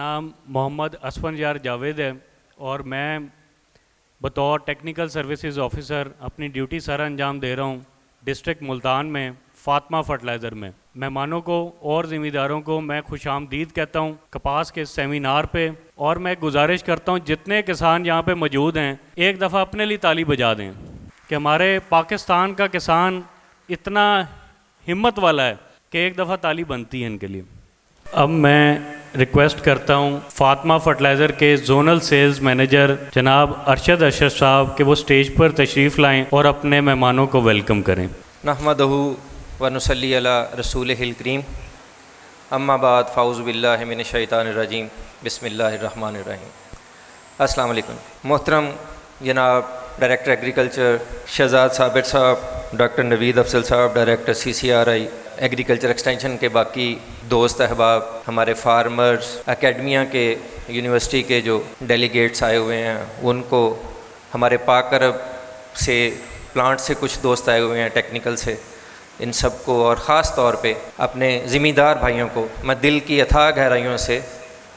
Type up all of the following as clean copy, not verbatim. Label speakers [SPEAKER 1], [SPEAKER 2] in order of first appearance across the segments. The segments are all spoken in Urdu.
[SPEAKER 1] نام محمد اسفندیار جاوید ہے اور میں بطور ٹیکنیکل سروسز آفیسر اپنی ڈیوٹی سر انجام دے رہا ہوں ڈسٹرکٹ ملتان میں فاطمہ فرٹیلائزر میں. مہمانوں کو اور ذمہ داروں کو میں خوش آمدید کہتا ہوں کپاس کے سیمینار پہ, اور میں گزارش کرتا ہوں جتنے کسان یہاں پہ موجود ہیں ایک دفعہ اپنے لیے تالی بجا دیں کہ ہمارے پاکستان کا کسان اتنا ہمت والا ہے کہ ایک دفعہ تالی بنتی ہے ان کے لیے. اب میں ریکویسٹ کرتا ہوں فاطمہ فرٹیلائزر کے زونل سیلز مینیجر جناب ارشد اشرف صاحب کہ وہ اسٹیج پر تشریف لائیں اور اپنے مہمانوں کو ویلکم کریں.
[SPEAKER 2] نحمدہ ونصلی علی رسولہ الکریم. اما بعد فاعوذ باللہ من الشیطان الرجیم. بسم اللہ الرحمن الرحیم. السلام علیکم. محترم جناب ڈائریکٹر ایگریکلچر شہزاد صابر صاحب, ڈاکٹر نوید افضل صاحب ڈائریکٹر CCRI ایگریکلچر ایکسٹینشن کے باقی دوست احباب, ہمارے فارمرز, اکیڈمیا کے یونیورسٹی کے جو ڈیلیگیٹس آئے ہوئے ہیں ان کو, ہمارے پاک عرب سے پلانٹ سے کچھ دوست آئے ہوئے ہیں ٹیکنیکل سے, ان سب کو اور خاص طور پہ اپنے ذمہ دار بھائیوں کو میں دل کی اتھاہ گہرائیوں سے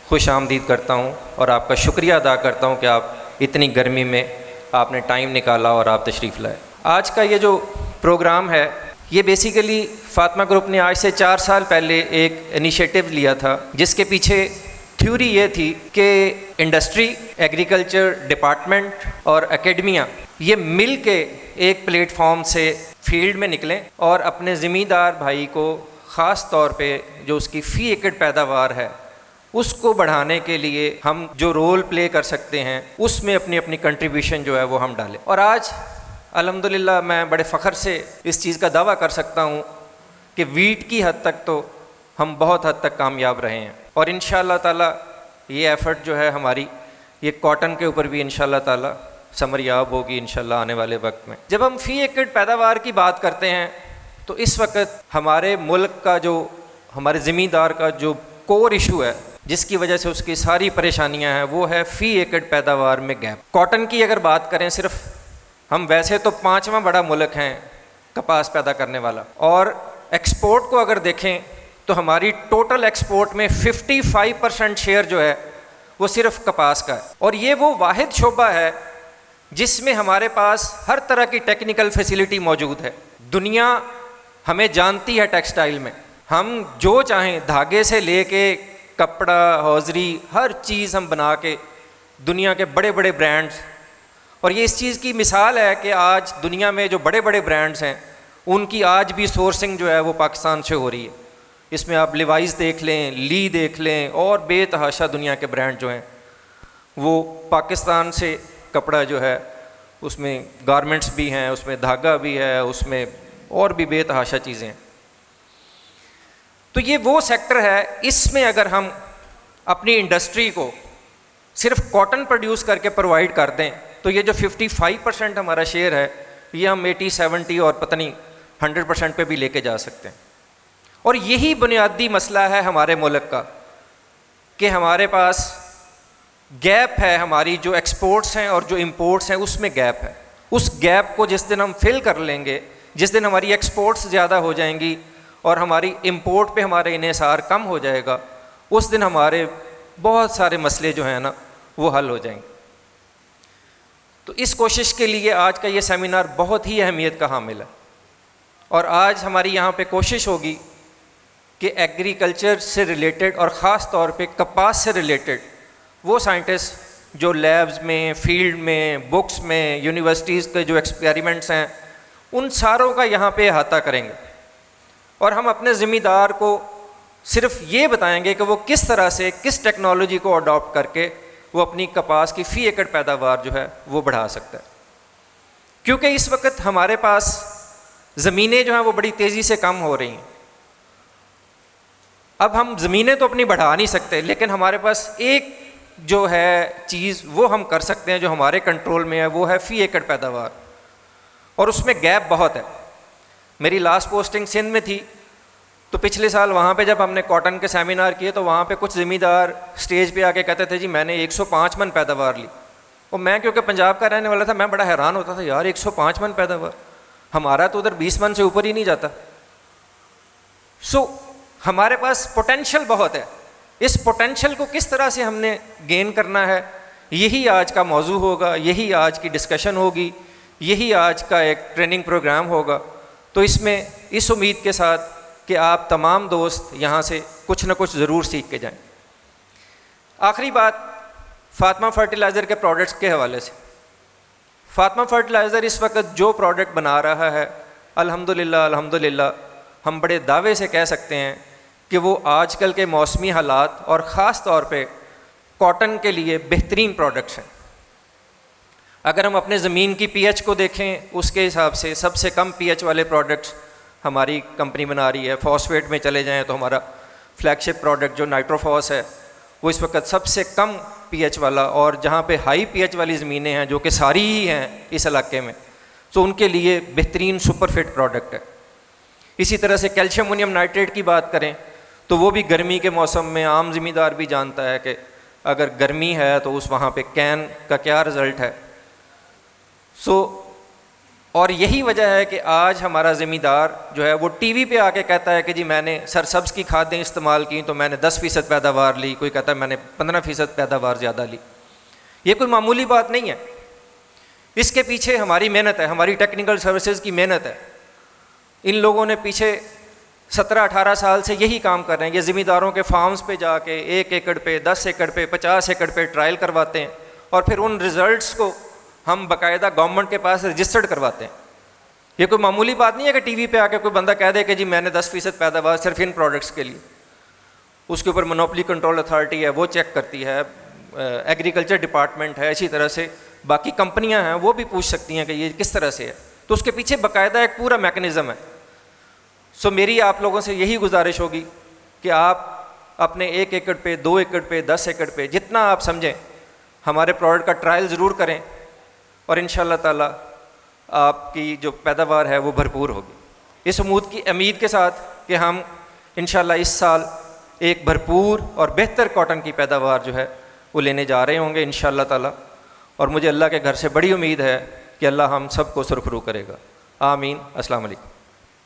[SPEAKER 2] خوش آمدید کرتا ہوں اور آپ کا شکریہ ادا کرتا ہوں کہ آپ اتنی گرمی میں آپ نے ٹائم نکالا اور آپ تشریف لائے. آج کا یہ جو پروگرام ہے یہ بیسیکلی فاطمہ گروپ نے آج سے 4 سال پہلے ایک انیشیٹو لیا تھا جس کے پیچھے تھیوری یہ تھی کہ انڈسٹری, ایگریکلچر ڈپارٹمنٹ اور اکیڈمیا یہ مل کے ایک پلیٹ فارم سے فیلڈ میں نکلیں اور اپنے ذمہ دار بھائی کو خاص طور پہ جو اس کی فی ایکڑ پیداوار ہے اس کو بڑھانے کے لیے ہم جو رول پلے کر سکتے ہیں اس میں اپنی اپنی کنٹریبیوشن جو ہے وہ ہم ڈالیں. اور آج الحمدللہ میں بڑے فخر سے اس چیز کا دعویٰ کر سکتا ہوں کہ ویٹ کی حد تک تو ہم بہت حد تک کامیاب رہے ہیں, اور انشاءاللہ تعالی یہ ایفرٹ جو ہے ہماری یہ کاٹن کے اوپر بھی انشاءاللہ تعالی ثمریاب ہوگی انشاءاللہ آنے والے وقت میں. جب ہم فی ایکڑ پیداوار کی بات کرتے ہیں تو اس وقت ہمارے ملک کا جو, ہمارے ذمہ دار کا جو کور ایشو ہے جس کی وجہ سے اس کی ساری پریشانیاں ہیں وہ ہے فی ایکڑ پیداوار میں گیپ. کاٹن کی اگر بات کریں, صرف ہم ویسے تو 5واں بڑا ملک ہیں کپاس پیدا کرنے والا, اور ایکسپورٹ کو اگر دیکھیں تو ہماری ٹوٹل ایکسپورٹ میں 55% شیئر جو ہے وہ صرف کپاس کا ہے. اور یہ وہ واحد شعبہ ہے جس میں ہمارے پاس ہر طرح کی ٹیکنیکل فیسیلٹی موجود ہے. دنیا ہمیں جانتی ہے ٹیکسٹائل میں, ہم جو چاہیں دھاگے سے لے کے کپڑا, ہوزری, ہر چیز ہم بنا کے دنیا کے بڑے بڑے برانڈز, اور یہ اس چیز کی مثال ہے کہ آج دنیا میں جو بڑے بڑے برانڈز ہیں ان کی آج بھی سورسنگ جو ہے وہ پاکستان سے ہو رہی ہے. اس میں آپ لیوائز دیکھ لیں, لی دیکھ لیں, اور بے تحاشا دنیا کے برانڈ جو ہیں وہ پاکستان سے کپڑا جو ہے اس میں گارمنٹس بھی ہیں, اس میں دھاگا بھی ہے, اس میں اور بھی بے تحاشا چیزیں ہیں. تو یہ وہ سیکٹر ہے, اس میں اگر ہم اپنی انڈسٹری کو صرف کاٹن پروڈیوس کر کے پرووائڈ کر دیں تو یہ جو 55% ہمارا شیئر ہے یہ ہم 80-70 اور پتہ نہیں 100% پہ بھی لے کے جا سکتے ہیں. اور یہی بنیادی مسئلہ ہے ہمارے ملک کا کہ ہمارے پاس گیپ ہے, ہماری جو ایکسپورٹس ہیں اور جو امپورٹس ہیں اس میں گیپ ہے. اس گیپ کو جس دن ہم فل کر لیں گے, جس دن ہماری ایکسپورٹس زیادہ ہو جائیں گی اور ہماری امپورٹ پہ ہمارے انحصار کم ہو جائے گا, اس دن ہمارے بہت سارے مسئلے جو ہیں نا وہ حل ہو جائیں گے. تو اس کوشش کے لیے آج کا یہ سیمینار بہت ہی اہمیت کا حامل ہے, اور آج ہماری یہاں پہ کوشش ہوگی کہ ایگریکلچر سے ریلیٹڈ اور خاص طور پہ کپاس سے ریلیٹڈ وہ سائنٹسٹ جو لیبز میں, فیلڈ میں, بکس میں, یونیورسٹیز کے جو ایکسپیریمنٹس ہیں ان ساروں کا یہاں پہ احاطہ کریں گے, اور ہم اپنے ذمہ دار کو صرف یہ بتائیں گے کہ وہ کس طرح سے کس ٹیکنالوجی کو اڈاپٹ کر کے وہ اپنی کپاس کی فی ایکڑ پیداوار جو ہے وہ بڑھا سکتا ہے. کیونکہ اس وقت ہمارے پاس زمینیں جو ہیں وہ بڑی تیزی سے کم ہو رہی ہیں. اب ہم زمینیں تو اپنی بڑھا نہیں سکتے, لیکن ہمارے پاس ایک جو ہے چیز وہ ہم کر سکتے ہیں جو ہمارے کنٹرول میں ہے, وہ ہے فی ایکڑ پیداوار, اور اس میں گیپ بہت ہے. میری لاسٹ پوسٹنگ سندھ میں تھی تو پچھلے سال وہاں پہ جب ہم نے کاٹن کے سیمینار کیے تو وہاں پہ کچھ ذمہ دار اسٹیج پہ آ کے کہتے تھے جی میں نے 105 من پیداوار لی, اور میں کیونکہ پنجاب کا رہنے والا تھا میں بڑا حیران ہوتا تھا, یار 105 من پیداوار, ہمارا تو ادھر 20 من سے اوپر ہی نہیں جاتا. ہمارے پاس پوٹینشیل بہت ہے, اس پوٹینشیل کو کس طرح سے ہم نے گین کرنا ہے، یہی آج کا موضوع ہوگا، یہی آج کی ڈسکشن ہوگی، یہی آج کا ایک ٹریننگ پروگرام ہوگا. تو اس میں اس امید کے ساتھ کہ آپ تمام دوست یہاں سے کچھ نہ کچھ ضرور سیکھ کے جائیں. آخری بات فاطمہ فرٹیلائزر کے پروڈکٹس کے حوالے سے. فاطمہ فرٹیلائزر اس وقت جو پروڈکٹ بنا رہا ہے الحمدللہ ہم بڑے دعوے سے کہہ سکتے ہیں کہ وہ آج کل کے موسمی حالات اور خاص طور پہ کاٹن کے لیے بہترین پروڈکٹس ہیں. اگر ہم اپنے زمین کی پی ایچ کو دیکھیں اس کے حساب سے سب سے کم پی ایچ والے پروڈکٹس ہماری کمپنی بنا رہی ہے. فاسفیٹ میں چلے جائیں تو ہمارا فلیگ شپ پروڈکٹ جو نائٹروفاس ہے وہ اس وقت سب سے کم پی ایچ والا، اور جہاں پہ ہائی پی ایچ والی زمینیں ہیں جو کہ ساری ہی ہیں اس علاقے میں، تو ان کے لیے بہترین سپر فٹ پروڈکٹ ہے. اسی طرح سے کیلشیم امونیم نائٹریٹ کی بات کریں تو وہ بھی گرمی کے موسم میں عام ذمہ دار بھی جانتا ہے کہ اگر گرمی ہے تو اس وہاں پہ کین کا کیا رزلٹ ہے. اور یہی وجہ ہے کہ آج ہمارا ذمہ دار جو ہے وہ ٹی وی پہ آ کے کہتا ہے کہ جی میں نے سرسبز کی کھادیں استعمال کی تو میں نے 10% پیداوار لی، کوئی کہتا ہے میں نے 15% پیداوار زیادہ لی. یہ کوئی معمولی بات نہیں ہے، اس کے پیچھے ہماری محنت ہے، ہماری ٹیکنیکل سروسز کی محنت ہے. ان لوگوں نے پیچھے 17-18 سال سے یہی کام کر رہے ہیں. یہ ذمہ داروں کے فارمز پہ جا کے 1 ایکڑ پہ 10 ایکڑ پہ 50 ایکڑ پہ ٹرائل کرواتے ہیں، اور پھر ان ریزلٹس کو ہم باقاعدہ گورنمنٹ کے پاس رجسٹرڈ کرواتے ہیں. یہ کوئی معمولی بات نہیں ہے کہ ٹی وی پہ آ کے کوئی بندہ کہہ دے کہ جی میں نے 10% پیداوار صرف ان پروڈکٹس کے لیے. اس کے اوپر مونوپلی کنٹرول اتھارٹی ہے، وہ چیک کرتی ہے، ایگریکلچر ڈپارٹمنٹ ہے، اسی طرح سے باقی کمپنیاں ہیں وہ بھی پوچھ سکتی ہیں کہ یہ کس طرح سے ہے. تو اس کے پیچھے باقاعدہ ایک پورا میکنزم ہے. میری آپ لوگوں سے یہی گزارش ہوگی کہ آپ اپنے 1 ایکڑ پہ 2 ایکڑ پہ 10 ایکڑ پہ جتنا آپ سمجھیں ہمارے پروڈکٹ کا ٹرائل ضرور کریں، اور انشاءاللہ تعالی آپ کی جو پیداوار ہے وہ بھرپور ہوگی. اس امید کے ساتھ کہ ہم انشاءاللہ اس سال ایک بھرپور اور بہتر کاٹن کی پیداوار جو ہے وہ لینے جا رہے ہوں گے انشاءاللہ تعالی. اور مجھے اللہ کے گھر سے بڑی امید ہے کہ اللہ ہم سب کو سرخرو کرے گا. آمین. السلام علیکم.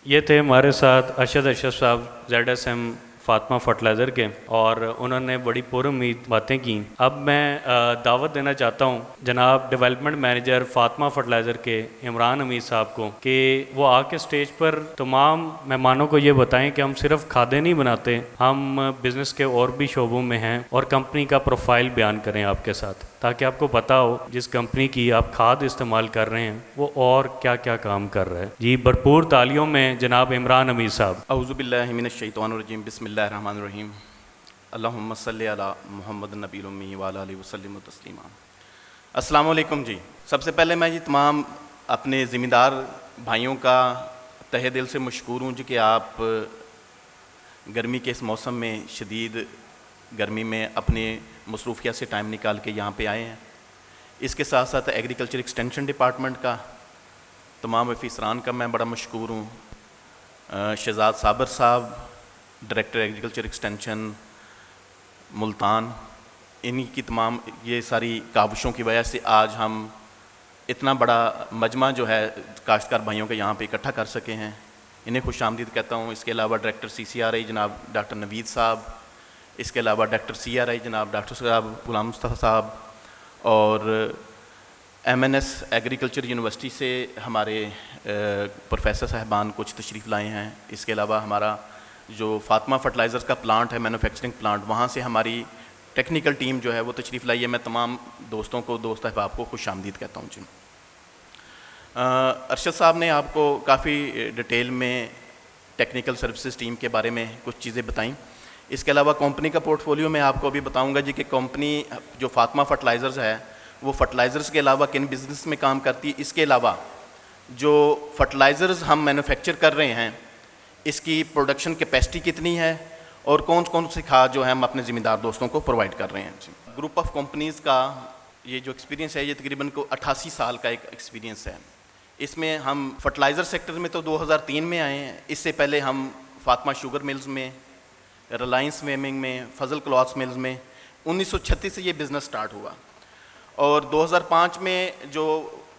[SPEAKER 1] یہ تھے ہمارے ساتھ ارشد صاحب ZSM فاطمہ فرٹیلائزر کے، اور انہوں نے بڑی پر امید باتیں کیں. اب میں دعوت دینا چاہتا ہوں جناب ڈیولپمنٹ مینیجر فاطمہ فرٹیلائزر کے عمران حمید صاحب کو کہ وہ آ کے اسٹیج پر تمام مہمانوں کو یہ بتائیں کہ ہم صرف کھادیں نہیں بناتے، ہم بزنس کے اور بھی شعبوں میں ہیں، اور کمپنی کا پروفائل بیان کریں آپ کے ساتھ تاکہ آپ کو پتہ ہو جس کمپنی کی آپ کھاد استعمال کر رہے ہیں وہ اور کیا کیا کام کر رہا ہے. جی بھرپور تالیوں میں جناب عمران حمید صاحب.
[SPEAKER 3] اعوذ باللہ من الشیطان الرجیم، بسم اللہ الرحمن الرحیم. اللہم صلی علی محمد النبی الامی وعلی آلہ وسلم تسلیما. السلام علیکم. جی سب سے پہلے میں یہ تمام اپنے ذمہ دار بھائیوں کا تہہ دل سے مشکور ہوں جی کہ آپ گرمی کے اس موسم میں، شدید گرمی میں اپنے مصروفیات سے ٹائم نکال کے یہاں پہ آئے ہیں. اس کے ساتھ ساتھ ایگریکلچر ایکسٹینشن ڈپارٹمنٹ کا تمام افسران کا میں بڑا مشکور ہوں. شہزاد صابر صاحب ڈائریکٹر ایگریکلچر ایکسٹینشن ملتان، انہی کی تمام یہ ساری کاوشوں کی وجہ سے آج ہم اتنا بڑا مجمع جو ہے کاشتکار بھائیوں کے یہاں پہ اکٹھا کر سکے ہیں. انہیں خوش آمدید کہتا ہوں. اس کے علاوہ ڈائریکٹر CCRI جناب ڈاکٹر نوید صاحب، اس کے علاوہ ڈائریکٹر CRI جناب ڈاکٹر صاحب غلام مصطفیٰ صاحب، اور MNS ایگریکلچر یونیورسٹی سے ہمارے پروفیسر صاحبان کچھ تشریف لائے ہیں. اس کے علاوہ ہمارا جو فاطمہ فرٹیلائزرز کا پلانٹ ہے، مینوفیکچرنگ پلانٹ، وہاں سے ہماری ٹیکنیکل ٹیم جو ہے وہ تشریف لائی ہے. میں تمام دوستوں کو، دوست احباب کو خوش آمدید کہتا ہوں. جی ارشد صاحب نے آپ کو کافی ڈیٹیل میں ٹیکنیکل سروسز ٹیم کے بارے میں کچھ چیزیں بتائیں. اس کے علاوہ کمپنی کا پورٹ فولیو میں آپ کو بھی بتاؤں گا جی کہ کمپنی جو فاطمہ فرٹیلائزرز ہے وہ فرٹیلائزرز کے علاوہ کن بزنس میں کام کرتی ہے. اس کے علاوہ جو فرٹیلائزرز ہم مینوفیکچر کر رہے ہیں اس کی پروڈکشن کیپیسٹی کتنی ہے، اور کون کون سی کھاد جو ہے ہم اپنے ذمہ دار دوستوں کو پرووائڈ کر رہے ہیں. گروپ آف کمپنیز کا یہ جو ایکسپیرینس ہے یہ تقریباً 88 سال کا ایک ایکسپیرینس ہے. اس میں ہم فرٹیلائزر سیکٹر میں تو 2003 میں آئے ہیں. اس سے پہلے ہم فاطمہ شوگر ملز میں، ریلائنس ویمنگ میں، فضل کلاتھس ملز میں 1936 سے یہ بزنس سٹارٹ ہوا. اور 2005 میں جو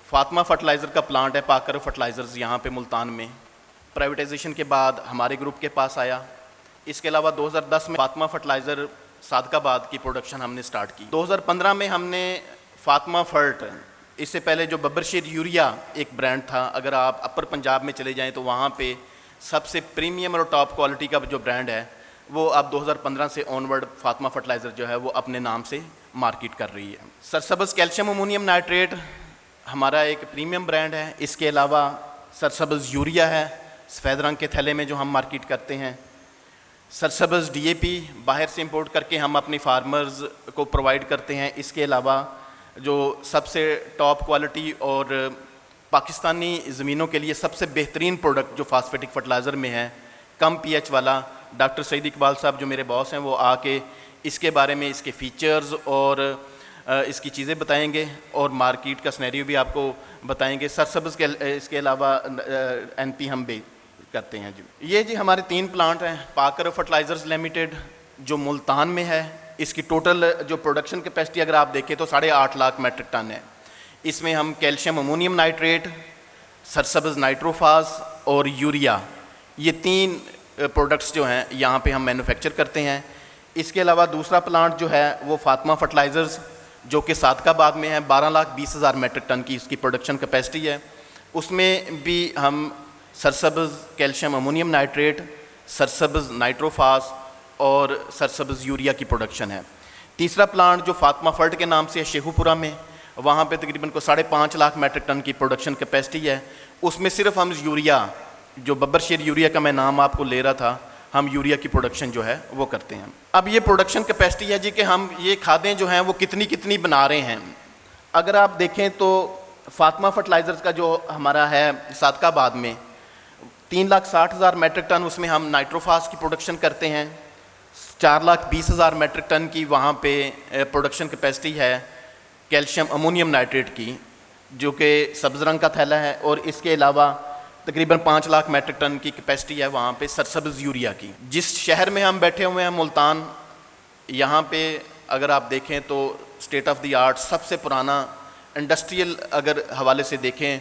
[SPEAKER 3] فاطمہ فرٹیلائزر کا پلانٹ ہے پاکر فرٹیلائزرز یہاں پہ ملتان میں، پرائیویٹائزیشن کے بعد ہمارے گروپ کے پاس آیا. اس کے علاوہ 2010 میں فاطمہ فرٹیلائزر صادقآباد کی پروڈکشن ہم نے سٹارٹ کی. 2015 میں ہم نے فاطمہ فرٹ، اس سے پہلے جو ببر شیر یوریا ایک برانڈ تھا، اگر آپ اپر پنجاب میں چلے جائیں تو وہاں پہ سب سے پریمیم اور ٹاپ کوالٹی کا جو برانڈ ہے وہ اب 2015 سے آنورڈ فاطمہ فرٹیلائزر جو ہے وہ اپنے نام سے مارکیٹ کر رہی ہے. سرسبز کیلشیم امونیم نائٹریٹ ہمارا ایک پریمیم برانڈ ہے. اس کے علاوہ سرسبز یوریا ہے سفید رنگ کے تھیلے میں جو ہم مارکیٹ کرتے ہیں. سرسبز ڈی اے پی باہر سے امپورٹ کر کے ہم اپنی فارمرز کو پرووائڈ کرتے ہیں. اس کے علاوہ جو سب سے ٹاپ کوالٹی اور پاکستانی زمینوں کے لیے سب سے بہترین پروڈکٹ جو فاسفیٹک فرٹیلائزر میں ہے، کم پی ایچ والا، ڈاکٹر سعید اقبال صاحب جو میرے باس ہیں وہ آ کے اس کے بارے میں، اس کے فیچرز اور اس کی چیزیں بتائیں گے اور مارکیٹ کا سنیریو بھی آپ کو بتائیں گے. سرسبز کے اس کے علاوہ این پی ہم بھی کرتے ہیں. یہ جی ہمارے 3 پلانٹ ہیں. پاکر فرٹیلائزرز لمیٹڈ جو ملتان میں ہے، اس کی ٹوٹل جو پروڈکشن کیپیسٹی اگر آپ دیکھیں تو 8.5 لاکھ میٹرک ٹن ہے. اس میں ہم کیلشیم امونیم نائٹریٹ، سرسبز نائٹروفاس اور یوریا، یہ 3 پروڈکٹس جو ہیں یہاں پہ ہم مینوفیکچر کرتے ہیں. اس کے علاوہ دوسرا پلانٹ جو ہے وہ فاطمہ فرٹیلائزرز جو کہ صادقآباد میں ہے، 12,20,000 میٹرک ٹن کی اس کی پروڈکشن کیپیسٹی ہے. اس میں بھی ہم سرسبز کیلشیم امونیم نائٹریٹ، سرسبز نائٹروفاس اور سرسبز یوریا کی پروڈکشن ہے. تیسرا پلانٹ جو فاطمہ فرٹ کے نام سے ہے شیخو پورہ میں، وہاں پہ تقریباً 5.5 لاکھ میٹرک ٹن کی پروڈکشن کیپیسٹی ہے. اس میں صرف ہم یوریا، جو ببر شیر یوریا کا میں نام آپ کو لے رہا تھا، ہم یوریا کی پروڈکشن جو ہے وہ کرتے ہیں. اب یہ پروڈکشن کیپیسٹی ہے جی کہ ہم یہ کھادیں جو ہیں وہ کتنی بنا رہے ہیں. اگر آپ دیکھیں تو فاطمہ فرٹیلائزرز کا جو ہمارا ہے صادقآباد میں 3,60,000 میٹرک ٹن، اس میں ہم نائٹروفاس کی پروڈکشن کرتے ہیں. 4,20,000 میٹرک ٹن کی وہاں پہ پروڈکشن کیپیسٹی ہے کیلشیم امونیم نائٹریٹ کی، جو کہ سبز رنگ کا تھیلا ہے. اور اس کے علاوہ تقریباً 5 لاکھ میٹرک ٹن کی کیپیسٹی ہے وہاں پہ سرسبز یوریا کی. جس شہر میں ہم بیٹھے ہوئے ہیں ملتان، یہاں پہ اگر آپ دیکھیں تو اسٹیٹ آف دی آرٹ سب سے پرانا انڈسٹریل اگر حوالے سے دیکھیں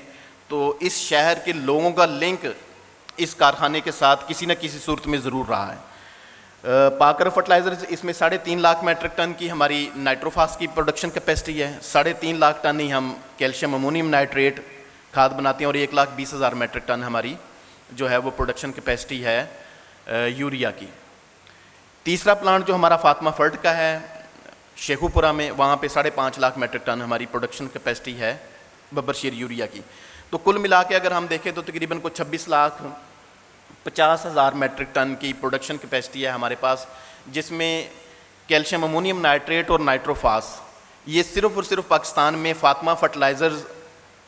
[SPEAKER 3] تو اس شہر کے لوگوں کا لنک اس کارخانے کے ساتھ کسی نہ کسی صورت میں ضرور رہا ہے. پاکر فرٹیلائزرز اس میں 3.5 لاکھ میٹرک ٹن کی ہماری نائٹروفاس کی پروڈکشن کیپیسٹی ہے. 3.5 لاکھ ٹن ہی ہم کیلشیم امونیم نائٹریٹ کھاد بناتے ہیں اور 1,20,000 میٹرک ٹن ہماری جو ہے وہ پروڈکشن کیپیسٹی ہے یوریا کی. تیسرا پلانٹ جو ہمارا فاطمہ فرٹ کا ہے شیخو پورہ میں، وہاں پہ 5.5 لاکھ میٹرک ٹن ہماری پروڈکشن کیپیسٹی ہے ببر شیر یوریا کی. تو کل ملا کے اگر ہم دیکھیں تو تقریباً 26,50,000 میٹرک ٹن کی پروڈکشن کیپیسٹی ہے ہمارے پاس، جس میں کیلشیم امونیم نائٹریٹ اور نائٹروفاس یہ صرف اور صرف پاکستان میں فاطمہ فرٹیلائزرز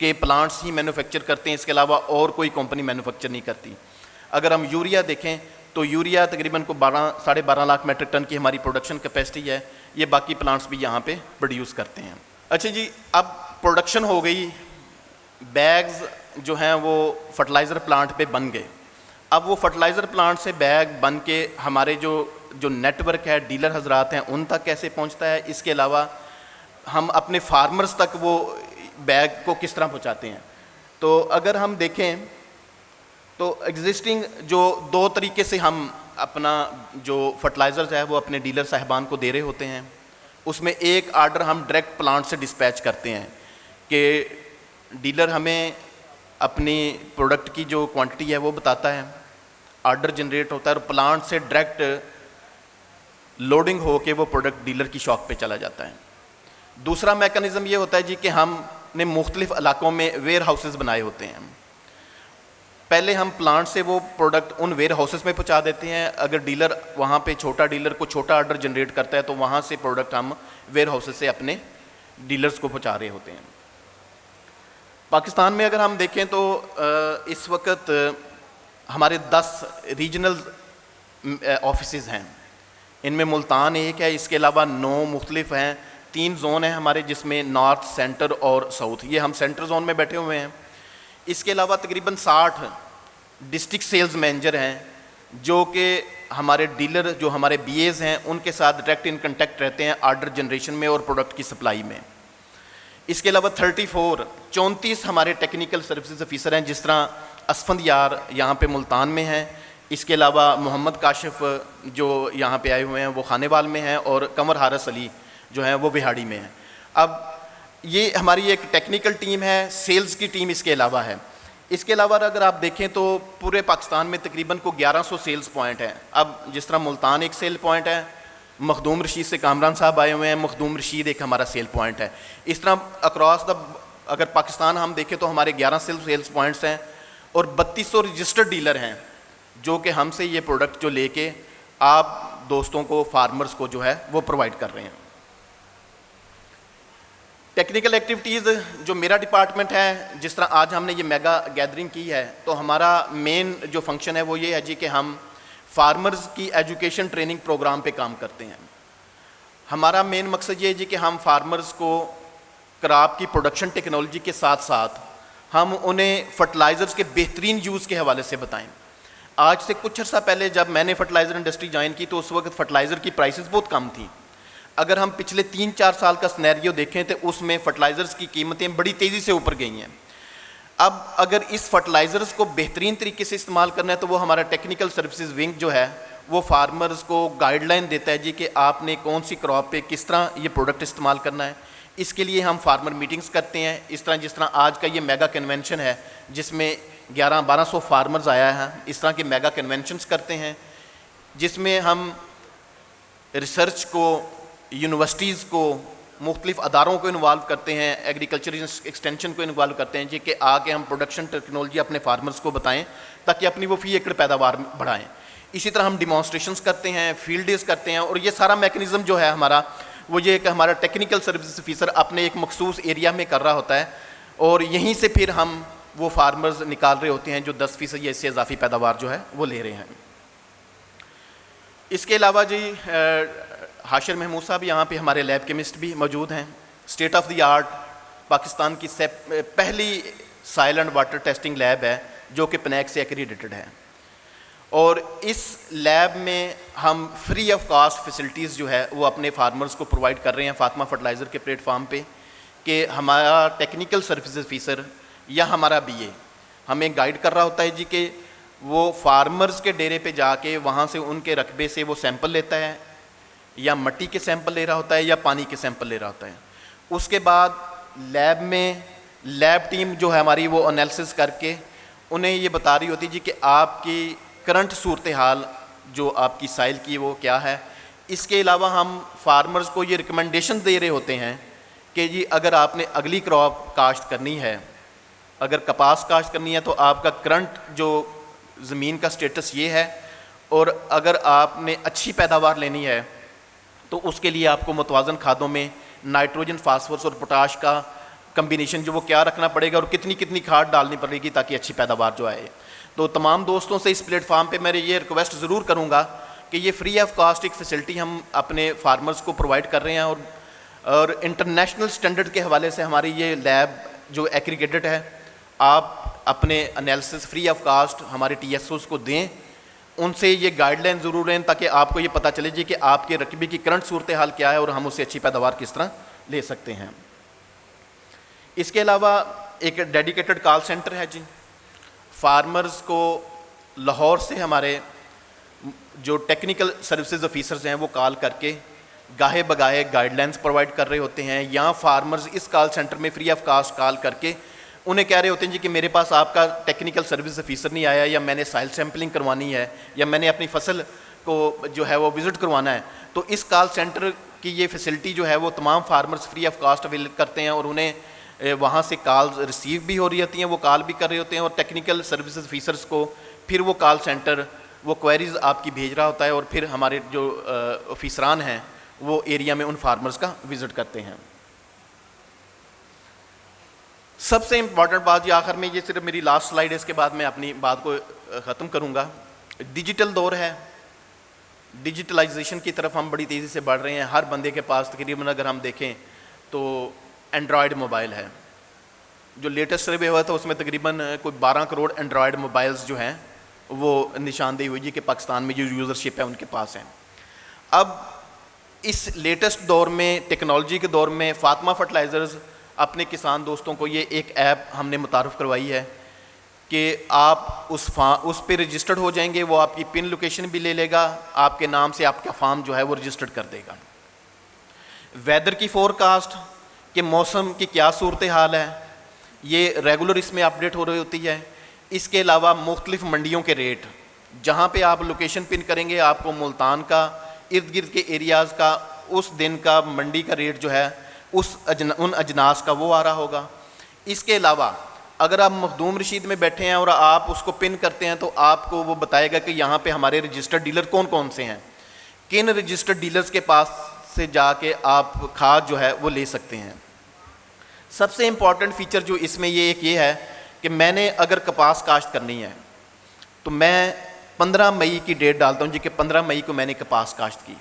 [SPEAKER 3] کے پلانٹس ہی مینوفیکچر کرتے ہیں. اس کے علاوہ اور کوئی کمپنی مینوفیکچر نہیں کرتی. اگر ہم یوریا دیکھیں تو یوریا تقریباً 12.5 لاکھ میٹرک ٹن کی ہماری پروڈکشن کیپیسٹی ہے. یہ باقی پلانٹس بھی یہاں پہ پروڈیوس کرتے ہیں. اچھا جی، اب پروڈکشن ہو گئی، بیگز جو ہیں وہ فرٹیلائزر پلانٹ پہ بن گئے. اب وہ فرٹیلائزر پلانٹ سے بیگ بن کے ہمارے جو نیٹ ورک ہے، ڈیلر حضرات ہیں، ان تک کیسے پہنچتا ہے. اس کے علاوہ ہم اپنے فارمرز تک وہ بیگ کو کس طرح پہنچاتے ہیں. تو اگر ہم دیکھیں تو ایگزسٹنگ جو 2 طریقے سے ہم اپنا جو فرٹیلائزرز ہے وہ اپنے ڈیلر صاحبان کو دے رہے ہوتے ہیں. اس میں ایک آرڈر ہم ڈائریکٹ پلانٹ سے ڈسپیچ کرتے ہیں کہ ڈیلر ہمیں اپنی پروڈکٹ کی جو کوانٹٹی ہے وہ بتاتا ہے، آرڈر جنریٹ ہوتا ہے اور پلانٹ سے ڈائریکٹ لوڈنگ ہو کے وہ پروڈکٹ ڈیلر کی شاپ پہ چلا جاتا ہے. دوسرا میکانزم یہ ہوتا ہے جی کہ ہم نے مختلف علاقوں میں ویئر ہاؤسز بنائے ہوتے ہیں. پہلے ہم پلانٹ سے وہ پروڈکٹ ان ویئر ہاؤسز میں پہنچا دیتے ہیں. اگر ڈیلر وہاں پہ چھوٹا ڈیلر کو چھوٹا آرڈر جنریٹ کرتا ہے تو وہاں سے پروڈکٹ ہم ویئر ہاؤسز سے اپنے ڈیلرز کو پہنچا رہے ہوتے ہیں. پاکستان میں اگر ہم دیکھیں تو اس وقت ہمارے 10 ریجنل آفیسز ہیں. ان میں ملتان ایک ہے، اس کے علاوہ 9 مختلف ہیں. 3 زون ہیں ہمارے جس میں نارتھ، سینٹر اور ساؤتھ. یہ ہم سینٹر زون میں بیٹھے ہوئے ہیں. اس کے علاوہ تقریباً 60 ڈسٹرکٹ سیلز مینیجر ہیں جو کہ ہمارے ڈیلر جو ہمارے بی ایز ہیں ان کے ساتھ ڈائریکٹ ان کنٹیکٹ رہتے ہیں آرڈر جنریشن میں اور پروڈکٹ کی سپلائی میں. اس کے علاوہ 34 ہمارے ٹیکنیکل سروسز آفیسر ہیں، جس طرح اسفند یار یہاں پہ ملتان میں ہیں، اس کے علاوہ محمد کاشف جو یہاں پہ آئے ہوئے ہیں وہ خانیوال میں ہیں، اور قمر حارث علی جو ہیں وہ وہاڑی میں ہیں۔ اب یہ ہماری ایک ٹیکنیکل ٹیم ہے، سیلز کی ٹیم اس کے علاوہ ہے۔ اس کے علاوہ اگر آپ دیکھیں تو پورے پاکستان میں تقریباً کو 1100 سیلز پوائنٹ ہیں۔ اب جس طرح ملتان ایک سیل پوائنٹ ہے، مخدوم رشید سے کامران صاحب آئے ہوئے ہیں، مخدوم رشید ایک ہمارا سیل پوائنٹ ہے۔ اس طرح اکراس دا اگر پاکستان ہم دیکھیں تو ہمارے 11 سیلز پوائنٹس ہیں اور 3200 رجسٹرڈ ڈیلر ہیں جو کہ ہم سے یہ پروڈکٹ جو لے کے آپ دوستوں کو، فارمرز کو جو ہے وہ پرووائڈ کر رہے ہیں۔ ٹیکنیکل ایکٹیویٹیز جو میرا ڈپارٹمنٹ ہے، جس طرح آج ہم نے یہ میگا گیدرنگ کی ہے، تو ہمارا مین جو فنکشن ہے وہ یہ ہے جی کہ ہم فارمرز کی ایجوکیشن ٹریننگ پروگرام پہ کام کرتے ہیں۔ ہمارا مین مقصد یہ ہے جی کہ ہم فارمرز کو کراپ کی پروڈکشن ٹیکنالوجی کے ساتھ ساتھ ہم انہیں فرٹیلائزرز کے بہترین یوز کے حوالے سے بتائیں۔ آج سے کچھ عرصہ پہلے جب میں نے فرٹیلائزر انڈسٹری جوائن کی تو اس وقت فرٹیلائزر کی پرائسز بہت کم تھیں۔ اگر ہم پچھلے 3-4 سال کا سنیریو دیکھیں تو اس میں فرٹیلائزرز کی قیمتیں بڑی تیزی سے اوپر گئی ہیں۔ اب اگر اس فرٹیلائزرز کو بہترین طریقے سے استعمال کرنا ہے تو وہ ہمارا ٹیکنیکل سروسز ونگ جو ہے وہ فارمرز کو گائیڈ لائن دیتا ہے جی کہ آپ نے کون سی کراپ پہ کس طرح یہ پروڈکٹ استعمال کرنا ہے۔ اس کے لیے ہم فارمر میٹنگز کرتے ہیں، جس طرح آج کا یہ میگا کنونشن ہے جس میں 1100-1200 فارمرز آیا ہے۔ اس طرح کے میگا کنونشنز کرتے ہیں جس میں ہم ریسرچ کو، یونیورسٹیز کو، مختلف اداروں کو انوالو کرتے ہیں، ایگریکلچر ایکسٹینشن کو انوالو کرتے ہیں جی کہ آ کے ہم پروڈکشن ٹیکنالوجی اپنے فارمرز کو بتائیں تاکہ اپنی وہ فی ایکڑ پیداوار بڑھائیں۔ اسی طرح ہم ڈیمانسٹریشنز کرتے ہیں، فیلڈ ڈیز کرتے ہیں، اور یہ سارا میکنزم جو ہے ہمارا وہ یہ کہ ہمارا ٹیکنیکل سروسز آفیسر اپنے ایک مخصوص ایریا میں کر رہا ہوتا ہے اور یہیں سے پھر ہم وہ فارمرز نکال رہے ہوتے ہیں جو 10% یا اس سے اضافی پیداوار جو ہے وہ لے رہے ہیں۔ اس کے علاوہ جی حاشر محمود صاحب یہاں پہ ہمارے لیب کیمسٹ بھی موجود ہیں۔ State of the art Pakistan کی پہلی سائل اینڈ واٹر ٹیسٹنگ لیب ہے جو کہ پنیک سے ایکریڈیٹڈ ہے، اور اس لیب میں ہم فری آف کاسٹ فیسلٹیز جو ہے وہ اپنے فارمرز کو پرووائڈ کر رہے ہیں فاطمہ فرٹیلائزر کے پلیٹ فارم پہ، کہ ہمارا ٹیکنیکل سروسز آفیسر یا ہمارا BA ہمیں گائیڈ کر رہا ہوتا ہے جی کہ وہ فارمرز کے ڈیرے پہ جا کے وہاں سے ان کے رقبے سے وہ سیمپل لیتا ہے، یا مٹی کے سیمپل لے رہا ہوتا ہے یا پانی کے سیمپل لے رہا ہوتا ہے۔ اس کے بعد لیب میں لیب ٹیم جو ہے ہماری وہ انالیسس کر کے انہیں یہ بتا رہی ہوتی ہے جی کہ آپ کی کرنٹ صورتحال جو آپ کی سائل کی وہ کیا ہے۔ اس کے علاوہ ہم فارمرز کو یہ ریکمنڈیشن دے رہے ہوتے ہیں کہ جی اگر آپ نے اگلی کراپ کاشت کرنی ہے، اگر کپاس کاشت کرنی ہے تو آپ کا کرنٹ جو زمین کا سٹیٹس یہ ہے، اور اگر آپ نے اچھی پیداوار لینی ہے تو اس کے لیے آپ کو متوازن کھادوں میں نائٹروجن، فاسفورس اور پوٹاش کا کمبینیشن جو وہ کیا رکھنا پڑے گا اور کتنی کتنی کھاد ڈالنی پڑے گی تاکہ اچھی پیداوار جو آئے۔ تو تمام دوستوں سے اس پلیٹ فارم پہ میں یہ ریکویسٹ ضرور کروں گا کہ یہ فری آف کاسٹ ایک فیسلٹی ہم اپنے فارمرز کو پرووائڈ کر رہے ہیں، اور انٹرنیشنل سٹینڈرڈ کے حوالے سے ہماری یہ لیب جو ایگریگیٹڈ ہے، آپ اپنے انالیسس فری آف کاسٹ ہمارے TSOs کو دیں، ان سے یہ گائیڈ لائن ضرور لیں تاکہ آپ کو یہ پتہ چلے جی کہ آپ کے رقبے کی کرنٹ صورتحال کیا ہے اور ہم اس سے اچھی پیداوار کس طرح لے سکتے ہیں۔ اس کے علاوہ ایک ڈیڈیکیٹڈ کال سینٹر ہے جی، فارمرز کو لاہور سے ہمارے جو ٹیکنیکل سروسز آفیسرز ہیں وہ کال کر کے گاہے بگاہے گائیڈ لائنز پرووائڈ کر رہے ہوتے ہیں، یا فارمرز اس کال سینٹر میں فری آف کاسٹ کال کر کے انہیں کہہ رہے ہوتے ہیں جی کہ میرے پاس آپ کا ٹیکنیکل سروس آفیسر نہیں آیا، یا میں نے سائل سیمپلنگ کروانی ہے، یا میں نے اپنی فصل کو جو ہے وہ وزٹ کروانا ہے۔ تو اس کال سینٹر کی یہ فیسلٹی جو ہے وہ تمام farmers free of cost oil کرتے ہیں، اور انہیں وہاں سے کالز ریسیو بھی ہو رہی ہوتی ہیں، وہ کال بھی کر رہے ہوتے ہیں، اور ٹیکنیکل سروسز آفیسرز کو پھر وہ کال سینٹر وہ کوئریز آپ کی بھیج رہا ہوتا ہے، اور پھر ہمارے جو آفیسران ہیں وہ ایریا میں ان فارمرز کا وزٹ کرتے ہیں۔ سب سے امپورٹنٹ بات یہ آخر میں، یہ صرف میری لاسٹ سلائیڈ ہے، اس کے بعد میں اپنی بات کو ختم کروں گا۔ ڈیجیٹل دور ہے، ڈیجیٹلائزیشن کی طرف ہم بڑی تیزی سے بڑھ رہے ہیں۔ ہر بندے کے پاس تقریباً اگر ہم دیکھیں تو اینڈرائڈ موبائل ہے۔ جو لیٹسٹ سروے ہوا تھا اس میں تقریباً کوئی 12 کروڑ اینڈرائڈ موبائلز جو ہیں وہ نشاندہی ہوئی جی کہ پاکستان میں جو یوزرشپ ہے ان کے پاس ہیں۔ اب اس لیٹسٹ دور میں، ٹیکنالوجی کے دور میں، فاطمہ فرٹیلائزرز اپنے کسان دوستوں کو یہ ایک ایپ ہم نے متعارف کروائی ہے کہ آپ اس پہ رجسٹرڈ ہو جائیں گے, وہ آپ کی پن لوکیشن بھی لے لے گا, آپ کے نام سے آپ کا فارم جو ہے وہ رجسٹرڈ کر دے گا. ویدر کی فور کاسٹ کہ موسم کی کیا صورتحال ہے, یہ ریگولر اس میں اپڈیٹ ہو رہی ہوتی ہے. اس کے علاوہ مختلف منڈیوں کے ریٹ, جہاں پہ آپ لوکیشن پن کریں گے آپ کو ملتان کا ارد گرد کے ایریاز کا اس دن کا منڈی کا ریٹ جو ہے ان اجناس کا وہ آ رہا ہوگا. اس کے علاوہ اگر آپ مخدوم رشید میں بیٹھے ہیں اور آپ اس کو پن کرتے ہیں تو آپ کو وہ بتائے گا کہ یہاں پہ ہمارے رجسٹرڈ ڈیلر کون کون سے ہیں, کن رجسٹرڈ ڈیلرز کے پاس سے جا کے آپ کھاد جو ہے وہ لے سکتے ہیں. سب سے امپورٹنٹ فیچر جو اس میں یہ ہے کہ میں نے اگر کپاس کاشت کرنی ہے تو میں 15 مئی کی ڈیٹ ڈالتا ہوں جی کہ 15 مئی کو میں نے کپاس کاشت کی.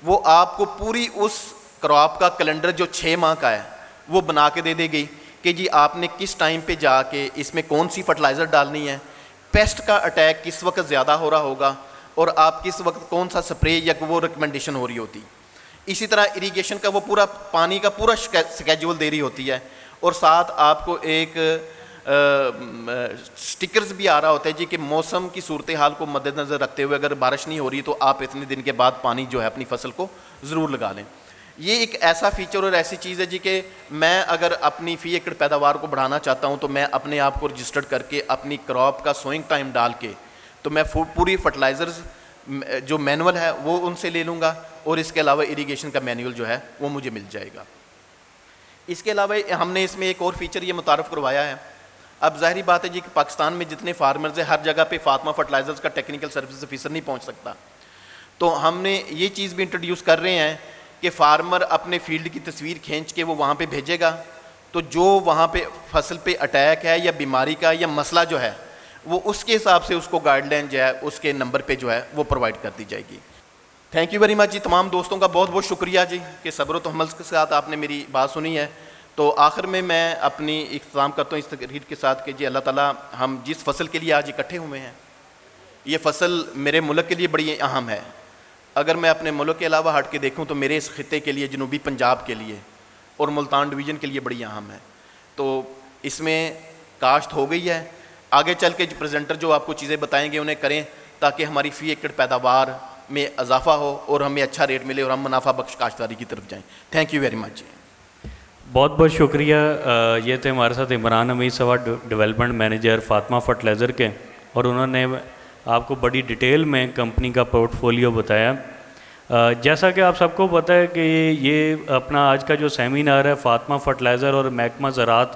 [SPEAKER 3] وہ آپ کو پوری اس کراپ کا کیلنڈر جو 6 ماہ کا ہے وہ بنا کے دے دے گی کہ جی آپ نے کس ٹائم پہ جا کے اس میں کون سی فرٹیلائزر ڈالنی ہے, پیسٹ کا اٹیک کس وقت زیادہ ہو رہا ہوگا اور آپ کس وقت کون سا سپرے یا وہ ریکمنڈیشن ہو رہی ہوتی. اسی طرح اریگیشن کا وہ پورا پانی کا پورا سکیجول دے رہی ہوتی ہے, اور ساتھ آپ کو ایک سٹکرز بھی آ رہا ہوتا ہے جی کہ موسم کی صورتحال کو مد نظر رکھتے ہوئے اگر بارش نہیں ہو رہی تو آپ اتنے دن کے بعد پانی جو ہے اپنی فصل کو ضرور لگا لیں. یہ ایک ایسا فیچر اور ایسی چیز ہے جی کہ میں اگر اپنی فی ایکڑ پیداوار کو بڑھانا چاہتا ہوں تو میں اپنے آپ کو رجسٹرڈ کر کے اپنی کراپ کا سوئنگ ٹائم ڈال کے تو میں پوری فرٹیلائزرز جو مینول ہے وہ ان سے لے لوں گا, اور اس کے علاوہ اریگیشن کا مینول جو ہے وہ مجھے مل جائے گا. اس کے علاوہ ہم نے اس میں ایک اور فیچر یہ متعارف کروایا ہے. اب ظاہری بات ہے جی کہ پاکستان میں جتنے فارمرز ہیں ہر جگہ پہ فاطمہ فرٹیلائزرز کا ٹیکنیکل سروسز آفیسر نہیں پہنچ سکتا, تو ہم نے یہ چیز بھی انٹروڈیوس کر رہے ہیں کہ فارمر اپنے فیلڈ کی تصویر کھینچ کے وہ وہاں پہ بھیجے گا, تو جو وہاں پہ فصل پہ اٹیک ہے یا بیماری کا یا مسئلہ جو ہے وہ اس کے حساب سے اس کو گائیڈ لائن جو ہے اس کے نمبر پہ جو ہے وہ پرووائڈ کر دی جائے گی. تھینک یو ویری مچ جی. تمام دوستوں کا بہت بہت شکریہ جی کہ صبر و تحمل کے ساتھ آپ نے میری بات سنی ہے. تو آخر میں اپنی اختتام کرتا ہوں اس تقریر کے ساتھ کہ جی اللہ تعالیٰ ہم جس فصل کے لیے آج اکٹھے ہوئے ہیں یہ فصل میرے ملک کے لیے بڑی اہم ہے. اگر میں اپنے ملک کے علاوہ ہٹ کے دیکھوں تو میرے اس خطے کے لیے جنوبی پنجاب کے لیے اور ملتان ڈویژن کے لیے بڑی اہم ہے. تو اس میں کاشت ہو گئی ہے, آگے چل کے پریزنٹر جو آپ کو چیزیں بتائیں گے انہیں کریں تاکہ ہماری فی ایکڑ پیداوار میں اضافہ ہو اور ہمیں اچھا ریٹ ملے اور ہم منافع بخش کاشتکاری کی طرف جائیں. Thank you very much.
[SPEAKER 1] بہت بہت شکریہ. یہ تھے ہمارے ساتھ عمران حمید صاحب, ڈیولپمنٹ مینیجر فاطمہ فرٹیلائزر کے, اور انہوں نے آپ کو بڑی ڈیٹیل میں کمپنی کا پورٹ فولیو بتایا. جیسا کہ آپ سب کو پتہ ہے کہ یہ اپنا آج کا جو سیمینار ہے فاطمہ فرٹیلائزر اور محکمہ زراعت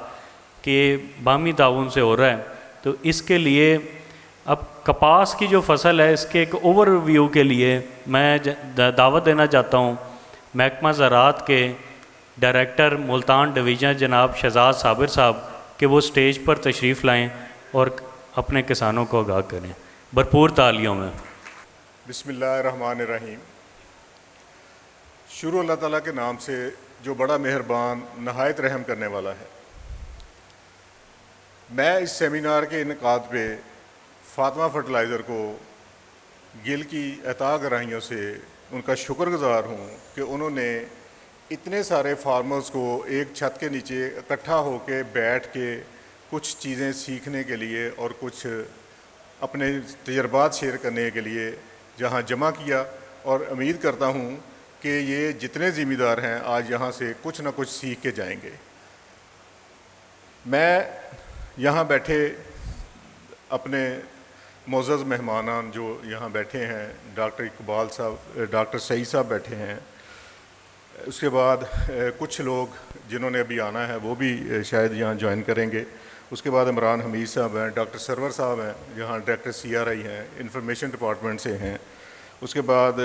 [SPEAKER 1] کے باہمی تعاون سے ہو رہا ہے, تو اس کے لیے اب کپاس کی جو فصل ہے اس کے ایک اوور ویو کے لیے میں دعوت دینا چاہتا ہوں محکمہ زراعت کے ڈائریکٹر ملتان ڈویژن جناب شہزاد صابر صاحب کہ وہ سٹیج پر تشریف لائیں اور اپنے کسانوں کو آگاہ کریں. بھرپور تالیوں میں.
[SPEAKER 4] بسم اللہ الرحمن الرحیم. شروع اللہ تعالیٰ کے نام سے جو بڑا مہربان نہایت رحم کرنے والا ہے. میں اس سیمینار کے انعقاد پہ فاطمہ فرٹیلائزر کو گل کی عطا گرائیوں سے ان کا شکر گزار ہوں کہ انہوں نے اتنے سارے فارمرز کو ایک چھت کے نیچے اکٹھا ہو کے بیٹھ کے کچھ چیزیں سیکھنے کے لیے اور کچھ اپنے تجربات شیئر کرنے کے لیے جہاں جمع کیا, اور امید کرتا ہوں کہ یہ جتنے ذمہ دار ہیں آج یہاں سے کچھ نہ کچھ سیکھ کے جائیں گے. میں یہاں بیٹھے اپنے معزز مہمانان جو یہاں بیٹھے ہیں, ڈاکٹر اقبال صاحب, ڈاکٹر سعید صاحب بیٹھے ہیں, اس کے بعد کچھ لوگ جنہوں نے ابھی آنا ہے وہ بھی شاید یہاں جوائن کریں گے. اس کے بعد عمران حمید صاحب ہیں, ڈاکٹر سرور صاحب ہیں یہاں ڈائریکٹر CRI ہیں, انفارمیشن ڈپارٹمنٹ سے ہیں. اس کے بعد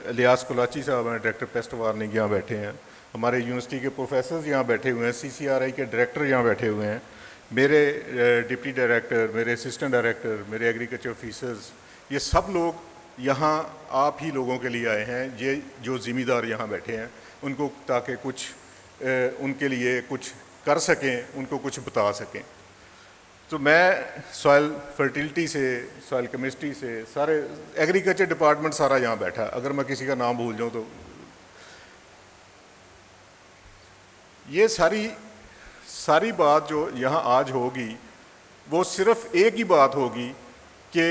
[SPEAKER 4] الیاس کلاچی صاحب ہیں, ڈائریکٹر پیسٹ وارننگ یہاں بیٹھے ہیں. ہمارے یونیورسٹی کے پروفیسرز یہاں بیٹھے ہوئے ہیں, CCRI کے ڈائریکٹر یہاں بیٹھے ہوئے ہیں, میرے ڈپٹی ڈائریکٹر, میرے اسسٹنٹ ڈائریکٹر, میرے ایگریکلچر آفیسرز, یہ سب لوگ یہاں آپ ہی لوگوں کے لیے آئے ہیں. یہ جو ذمہ دار یہاں بیٹھے ہیں ان کو تاکہ کچھ ان کے لیے کچھ کر سکیں, ان کو کچھ بتا سکیں. تو میں سوائل فرٹیلٹی سے, سوائل کیمسٹری سے, سارے ایگریکلچر ڈپارٹمنٹ سارا یہاں بیٹھا. اگر میں کسی کا نام بھول جاؤں تو یہ ساری بات جو یہاں آج ہوگی وہ صرف ایک ہی بات ہوگی کہ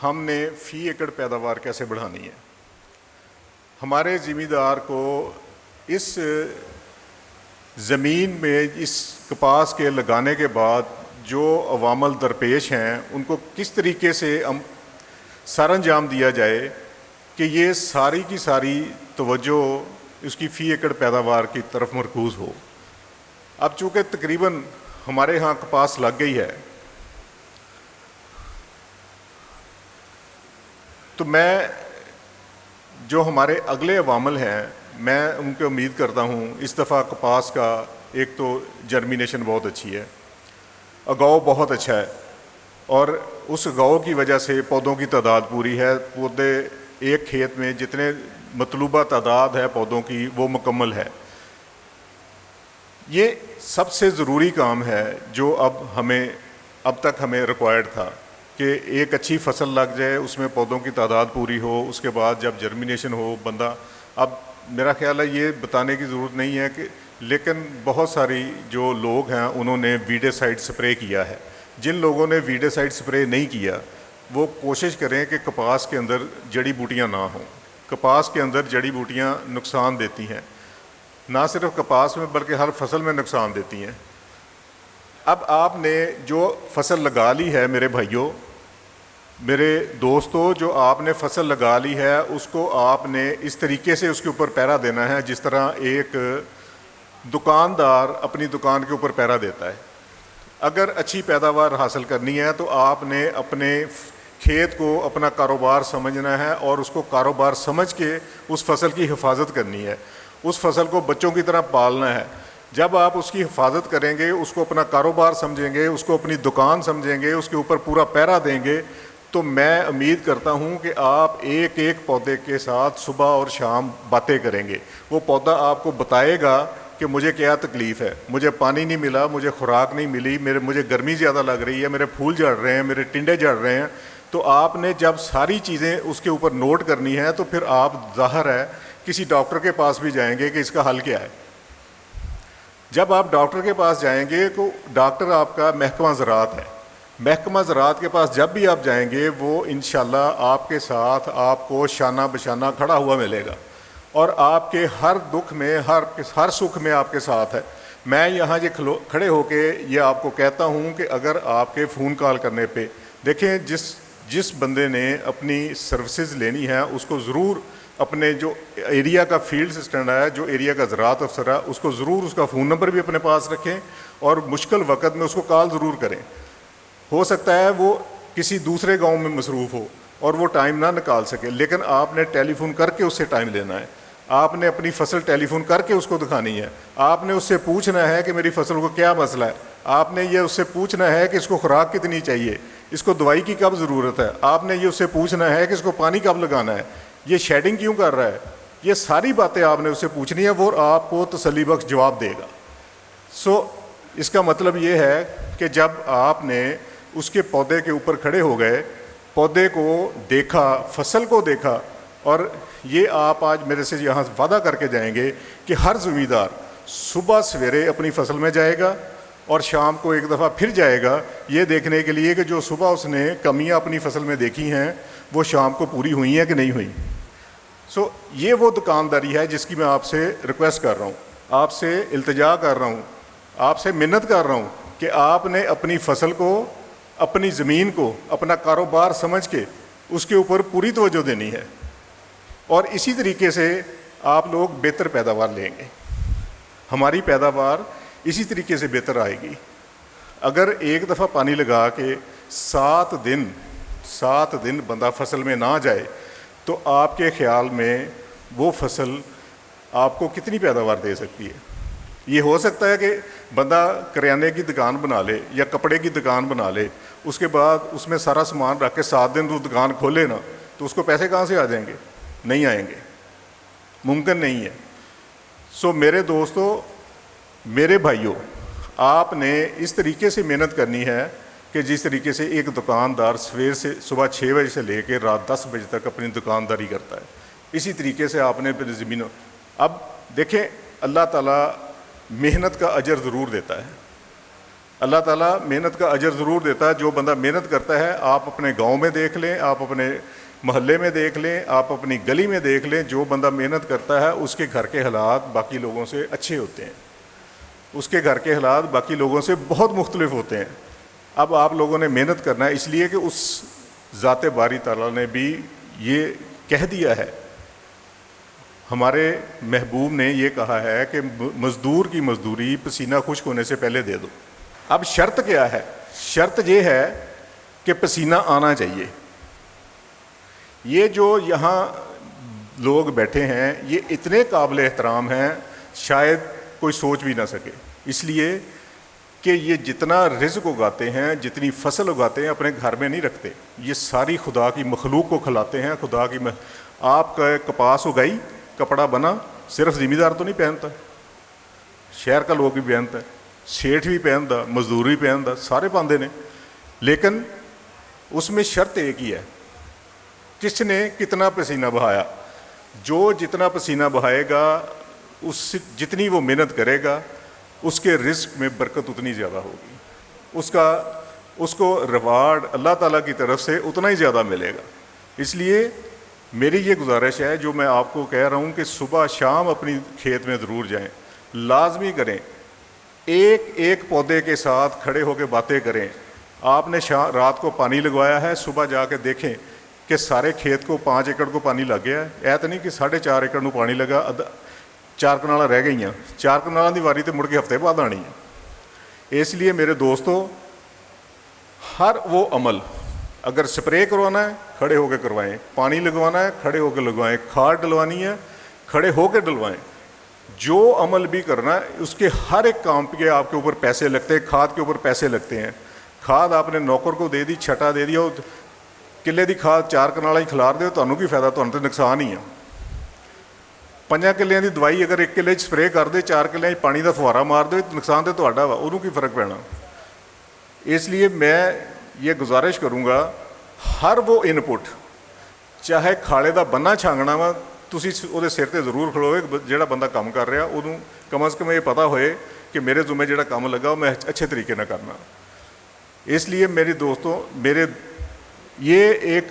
[SPEAKER 4] ہم نے فی ایکڑ پیداوار کیسے بڑھانی ہے. ہمارے زمیندار کو اس زمین میں اس کپاس کے لگانے کے بعد جو عوامل درپیش ہیں ان کو کس طریقے سے سر انجام دیا جائے کہ یہ ساری کی ساری توجہ اس کی فی ایکڑ پیداوار کی طرف مرکوز ہو. اب چونکہ تقریباً ہمارے ہاں کپاس لگ گئی ہے تو میں جو ہمارے اگلے عوامل ہیں میں ان کو امید کرتا ہوں. اس دفعہ کپاس کا ایک تو جرمینیشن بہت اچھی ہے, اگاؤ بہت اچھا ہے, اور اس اگاؤ کی وجہ سے پودوں کی تعداد پوری ہے. پودے ایک کھیت میں جتنے مطلوبہ تعداد ہے پودوں کی وہ مکمل ہے. یہ سب سے ضروری کام ہے جو اب تک ہمیں ریکوائرڈ تھا کہ ایک اچھی فصل لگ جائے, اس میں پودوں کی تعداد پوری ہو, اس کے بعد جب جرمینیشن ہو بندہ. اب میرا خیال ہے یہ بتانے کی ضرورت نہیں ہے کہ, لیکن بہت ساری جو لوگ ہیں انہوں نے ویڈیسائڈ سپرے کیا ہے. جن لوگوں نے ویڈیسائڈ سپرے نہیں کیا وہ کوشش کریں کہ کپاس کے اندر جڑی بوٹیاں نہ ہوں. کپاس کے اندر جڑی بوٹیاں نقصان دیتی ہیں, نہ صرف کپاس میں بلکہ ہر فصل میں نقصان دیتی ہیں. اب آپ نے جو فصل لگا لی ہے میرے بھائیوں, میرے دوستوں, جو آپ نے فصل لگا لی ہے اس کو آپ نے اس طریقے سے اس کے اوپر پہرا دینا ہے جس طرح ایک دکاندار اپنی دکان کے اوپر پہرا دیتا ہے. اگر اچھی پیداوار حاصل کرنی ہے تو آپ نے اپنے کھیت کو اپنا کاروبار سمجھنا ہے اور اس کو کاروبار سمجھ کے اس فصل کی حفاظت کرنی ہے. اس فصل کو بچوں کی طرح پالنا ہے. جب آپ اس کی حفاظت کریں گے, اس کو اپنا کاروبار سمجھیں گے, اس کو اپنی دکان سمجھیں گے, اس کے اوپر پورا پہرا دیں گے, تو میں امید کرتا ہوں کہ آپ ایک ایک پودے کے ساتھ صبح اور شام باتیں کریں گے. وہ پودا آپ کو بتائے گا کہ مجھے کیا تکلیف ہے, مجھے پانی نہیں ملا, مجھے خوراک نہیں ملی, مجھے گرمی زیادہ لگ رہی ہے, میرے پھول جھڑ رہے ہیں, میرے ٹنڈے جھڑ رہے ہیں. تو آپ نے جب ساری چیزیں اس کے اوپر نوٹ کرنی ہے تو پھر آپ ظاہر ہے کسی ڈاکٹر کے پاس بھی جائیں گے کہ اس کا حل کیا ہے. جب آپ ڈاکٹر کے پاس جائیں گے تو ڈاکٹر آپ کا محکمہ زراعت ہے. محکمہ زراعت کے پاس جب بھی آپ جائیں گے وہ انشاءاللہ آپ کے ساتھ آپ کو شانہ بشانہ کھڑا ہوا ملے گا اور آپ کے ہر دکھ میں ہر سکھ میں آپ کے ساتھ ہے. میں یہاں یہ کھڑے ہو کے یہ آپ کو کہتا ہوں کہ اگر آپ کے فون کال کرنے پہ دیکھیں جس بندے نے اپنی سروسز لینی ہے اس کو ضرور اپنے جو ایریا کا فیلڈ اسسٹنٹ ہے, جو ایریا کا زراعت افسر ہے, اس کو ضرور اس کا فون نمبر بھی اپنے پاس رکھیں اور مشکل وقت میں اس کو کال ضرور کریں. ہو سکتا ہے وہ کسی دوسرے گاؤں میں مصروف ہو اور وہ ٹائم نہ نکال سکے, لیکن آپ نے ٹیلی فون کر کے اس سے ٹائم لینا ہے. آپ نے اپنی فصل ٹیلی فون کر کے اس کو دکھانی ہے. آپ نے اس سے پوچھنا ہے کہ میری فصل کو کیا مسئلہ ہے. آپ نے یہ اس سے پوچھنا ہے کہ اس کو خوراک کتنی چاہیے, اس کو دوائی کی کب ضرورت ہے. آپ نے یہ اس سے پوچھنا ہے کہ اس کو پانی کب لگانا ہے, یہ شیڈنگ کیوں کر رہا ہے. یہ ساری باتیں آپ نے اس سے پوچھنی ہے, وہ آپ کو تسلی بخش جواب دے گا. اس کا مطلب یہ ہے کہ جب آپ نے اس کے پودے کے اوپر کھڑے ہو گئے, پودے کو دیکھا, فصل کو دیکھا, اور یہ آپ آج میرے سے یہاں وعدہ کر کے جائیں گے کہ ہر زمیندار صبح سویرے اپنی فصل میں جائے گا اور شام کو ایک دفعہ پھر جائے گا یہ دیکھنے کے لیے کہ جو صبح اس نے کمیاں اپنی فصل میں دیکھی ہیں وہ شام کو پوری ہوئی ہیں کہ نہیں ہوئی. یہ وہ دکانداری ہے جس کی میں آپ سے ریکویسٹ کر رہا ہوں, آپ سے التجا کر رہا ہوں, آپ سے منت کر رہا ہوں کہ آپ نے اپنی فصل کو, اپنی زمین کو اپنا کاروبار سمجھ کے اس کے اوپر پوری توجہ دینی ہے, اور اسی طریقے سے آپ لوگ بہتر پیداوار لیں گے. ہماری پیداوار اسی طریقے سے بہتر آئے گی. اگر ایک دفعہ پانی لگا کے 7 دن بندہ فصل میں نہ جائے تو آپ کے خیال میں وہ فصل آپ کو کتنی پیداوار دے سکتی ہے. یہ ہو سکتا ہے کہ بندہ کریانے کی دکان بنا لے یا کپڑے کی دکان بنا لے, اس کے بعد اس میں سارا سامان رکھ کے 7 دن وہ دکان کھولے نا, تو اس کو پیسے کہاں سے آ جائیں گے؟ نہیں آئیں گے, ممکن نہیں ہے. میرے دوستو, میرے بھائیوں, آپ نے اس طریقے سے محنت کرنی ہے کہ جس طریقے سے ایک دکاندار صبح 6 بجے سے لے کے رات 10 بجے تک اپنی دکانداری کرتا ہے, اسی طریقے سے آپ نے اپنی زمینوں. اب دیکھیں اللہ تعالیٰ محنت کا اجر ضرور دیتا ہے, اللہ تعالیٰ محنت کا اجر ضرور دیتا ہے. جو بندہ محنت کرتا ہے, آپ اپنے گاؤں میں دیکھ لیں, آپ اپنے محلے میں دیکھ لیں, آپ اپنی گلی میں دیکھ لیں, جو بندہ محنت کرتا ہے اس کے گھر کے حالات باقی لوگوں سے اچھے ہوتے ہیں, اس کے گھر کے حالات باقی لوگوں سے بہت مختلف ہوتے ہیں. اب آپ لوگوں نے محنت کرنا ہے, اس لیے کہ اس ذات باری تعالیٰ نے بھی یہ کہہ دیا ہے, ہمارے محبوب نے یہ کہا ہے کہ مزدور کی مزدوری پسینہ خشک ہونے سے پہلے دے دو. اب شرط کیا ہے؟ شرط یہ ہے کہ پسینہ آنا چاہیے. یہ جو یہاں لوگ بیٹھے ہیں یہ اتنے قابل احترام ہیں شاید کوئی سوچ بھی نہ سکے, اس لیے کہ یہ جتنا رزق اگاتے ہیں, جتنی فصل اگاتے ہیں, اپنے گھر میں نہیں رکھتے, یہ ساری خدا کی مخلوق کو کھلاتے ہیں. خدا کی آپ کا کپاس اگائی, کپڑا بنا, صرف ذمہ دار تو نہیں پہنتا, شہر کا لوگ بھی پہنتا ہے, سیٹھ بھی پہنتا, مزدور بھی پہنتا, سارے پاندے نے. لیکن اس میں شرط ایک ہی ہے, کس نے کتنا پسینہ بہایا. جو جتنا پسینہ بہائے گا, اس جتنی وہ محنت کرے گا, اس کے رزق میں برکت اتنی زیادہ ہوگی, اس کو ریوارڈ اللہ تعالیٰ کی طرف سے اتنا ہی زیادہ ملے گا. اس لیے میری یہ گزارش ہے, جو میں آپ کو کہہ رہا ہوں کہ صبح شام اپنی کھیت میں ضرور جائیں, لازمی کریں, ایک ایک پودے کے ساتھ کھڑے ہو کے باتیں کریں. آپ نے رات کو پانی لگوایا ہے, صبح جا کے دیکھیں کہ سارے کھیت کو 5 ایکڑ کو پانی لگ گیا ہے. ایت نہیں کہ 4.5 ایکڑ نو پانی لگا, 4 کنالاں رہ گئی ہیں. 4 کنالاں دی واری تو مڑ کے ہفتے بعد آنی ہے. اس لیے میرے دوستو, ہر وہ عمل اگر سپرے کروانا ہے کھڑے ہو کے کروائیں, پانی لگوانا ہے کھڑے ہو کے لگوائیں, کھاد ڈلوانی ہے کھڑے ہو کے ڈلوائیں. جو عمل بھی کرنا ہے اس کے ہر ایک کام کے آپ کے اوپر پیسے لگتے ہیں, کھاد کے اوپر پیسے لگتے ہیں. کھاد آپ نے نوکر کو دے دی, چھٹا دے دیا, کلے دی کھاد 4 کنالاں ہی کھلار دے, تمہیں کی فائدہ, تمہیں تو نقصان ہی ہے. 5 کلے دی دوائی اگر 1 کلے سپرے کر دے, 4 کلے پانی کا فوارا مار دے, نقصان تو تہاڈا وا, انہوں کی فرق پینا. اس لیے میں یہ گزارش کروں گا, ہر وہ ان پٹ, چاہے کھاڑے دا بننا چھانگنا وا, تسی وہ سر تے ضرور کھڑوے, جہاں بندہ کام کر رہا انہوں کم از کم یہ پتہ ہوئے کہ میرے ذمہ جہاں کام لگا وہ میں اچھے طریقے نہ کرنا. اس لیے میری دوستوں, یہ ایک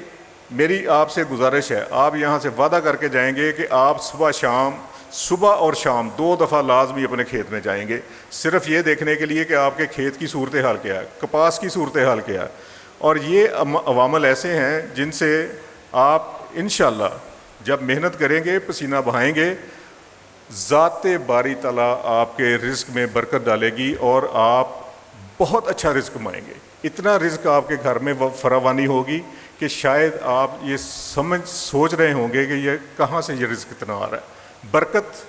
[SPEAKER 4] میری آپ سے گزارش ہے, آپ یہاں سے وعدہ کر کے جائیں گے کہ آپ صبح اور شام 2 دفعہ لازمی اپنے کھیت میں جائیں گے, صرف یہ دیکھنے کے لیے کہ آپ کے کھیت کی صورتحال کیا ہے, کپاس کی صورتحال کیا ہے. اور یہ عوامل ایسے ہیں جن سے آپ انشاءاللہ جب محنت کریں گے, پسینہ بہائیں گے, ذات باری تعالیٰ آپ کے رزق میں برکت ڈالے گی اور آپ بہت اچھا رزق کمائیں گے. اتنا رزق آپ کے گھر میں فراوانی ہوگی کہ شاید آپ یہ سوچ رہے ہوں گے کہ یہ کہاں سے یہ رزق اتنا آ رہا ہے. برکت,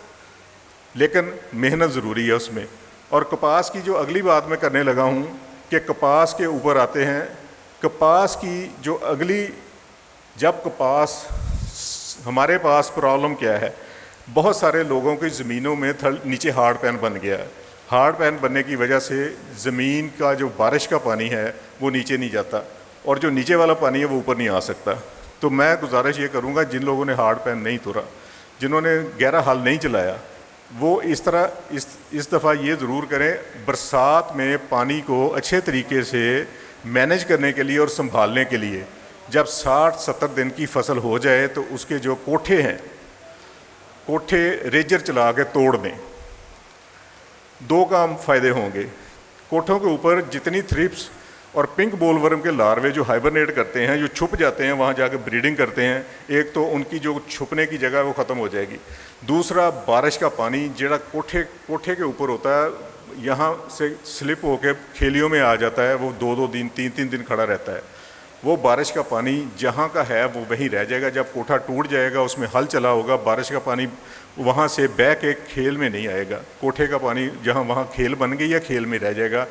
[SPEAKER 4] لیکن محنت ضروری ہے اس میں. اور کپاس کی جو اگلی بات میں کرنے لگا ہوں کہ کپاس کے اوپر آتے ہیں, کپاس کی جو جب کپاس ہمارے پاس پرابلم کیا ہے, بہت سارے لوگوں کی زمینوں میں نیچے ہارڈ پین بن گیا ہے. ہارڈ پین بننے کی وجہ سے زمین کا جو بارش کا پانی ہے وہ نیچے نہیں جاتا, اور جو نیچے والا پانی ہے وہ اوپر نہیں آ سکتا. تو میں گزارش یہ کروں گا, جن لوگوں نے ہارڈ پین نہیں توڑا, جنہوں نے گہرا حل نہیں چلایا, وہ اس دفعہ یہ ضرور کریں, برسات میں پانی کو اچھے طریقے سے مینیج کرنے کے لیے اور سنبھالنے کے لیے جب 60-70 دن کی فصل ہو جائے تو اس کے جو کوٹھے ہیں, کوٹھے ریجر چلا کے توڑ دیں. 2 کام فائدے ہوں گے. کوٹھوں کے اوپر جتنی تھرپس اور پنک بول ورم کے لاروے جو ہائبرنیٹ کرتے ہیں, جو چھپ جاتے ہیں, وہاں جا کے بریڈنگ کرتے ہیں, ایک تو ان کی جو چھپنے کی جگہ ہے وہ ختم ہو جائے گی. دوسرا, بارش کا پانی جڑا کوٹھے کے اوپر ہوتا ہے, یہاں سے سلپ ہو کے کھیلیوں میں آ جاتا ہے, وہ 2-2 دن 3-3 دن کھڑا رہتا ہے. وہ بارش کا پانی جہاں کا ہے وہ وہیں رہ جائے گا. جب کوٹھا ٹوٹ جائے گا, اس میں ہل چلا ہوگا, بارش کا پانی وہاں سے بہہ کے کھیل میں نہیں آئے گا. کوٹھے کا پانی جہاں وہاں کھیل بن گئی یا کھیل میں رہ جائے گا,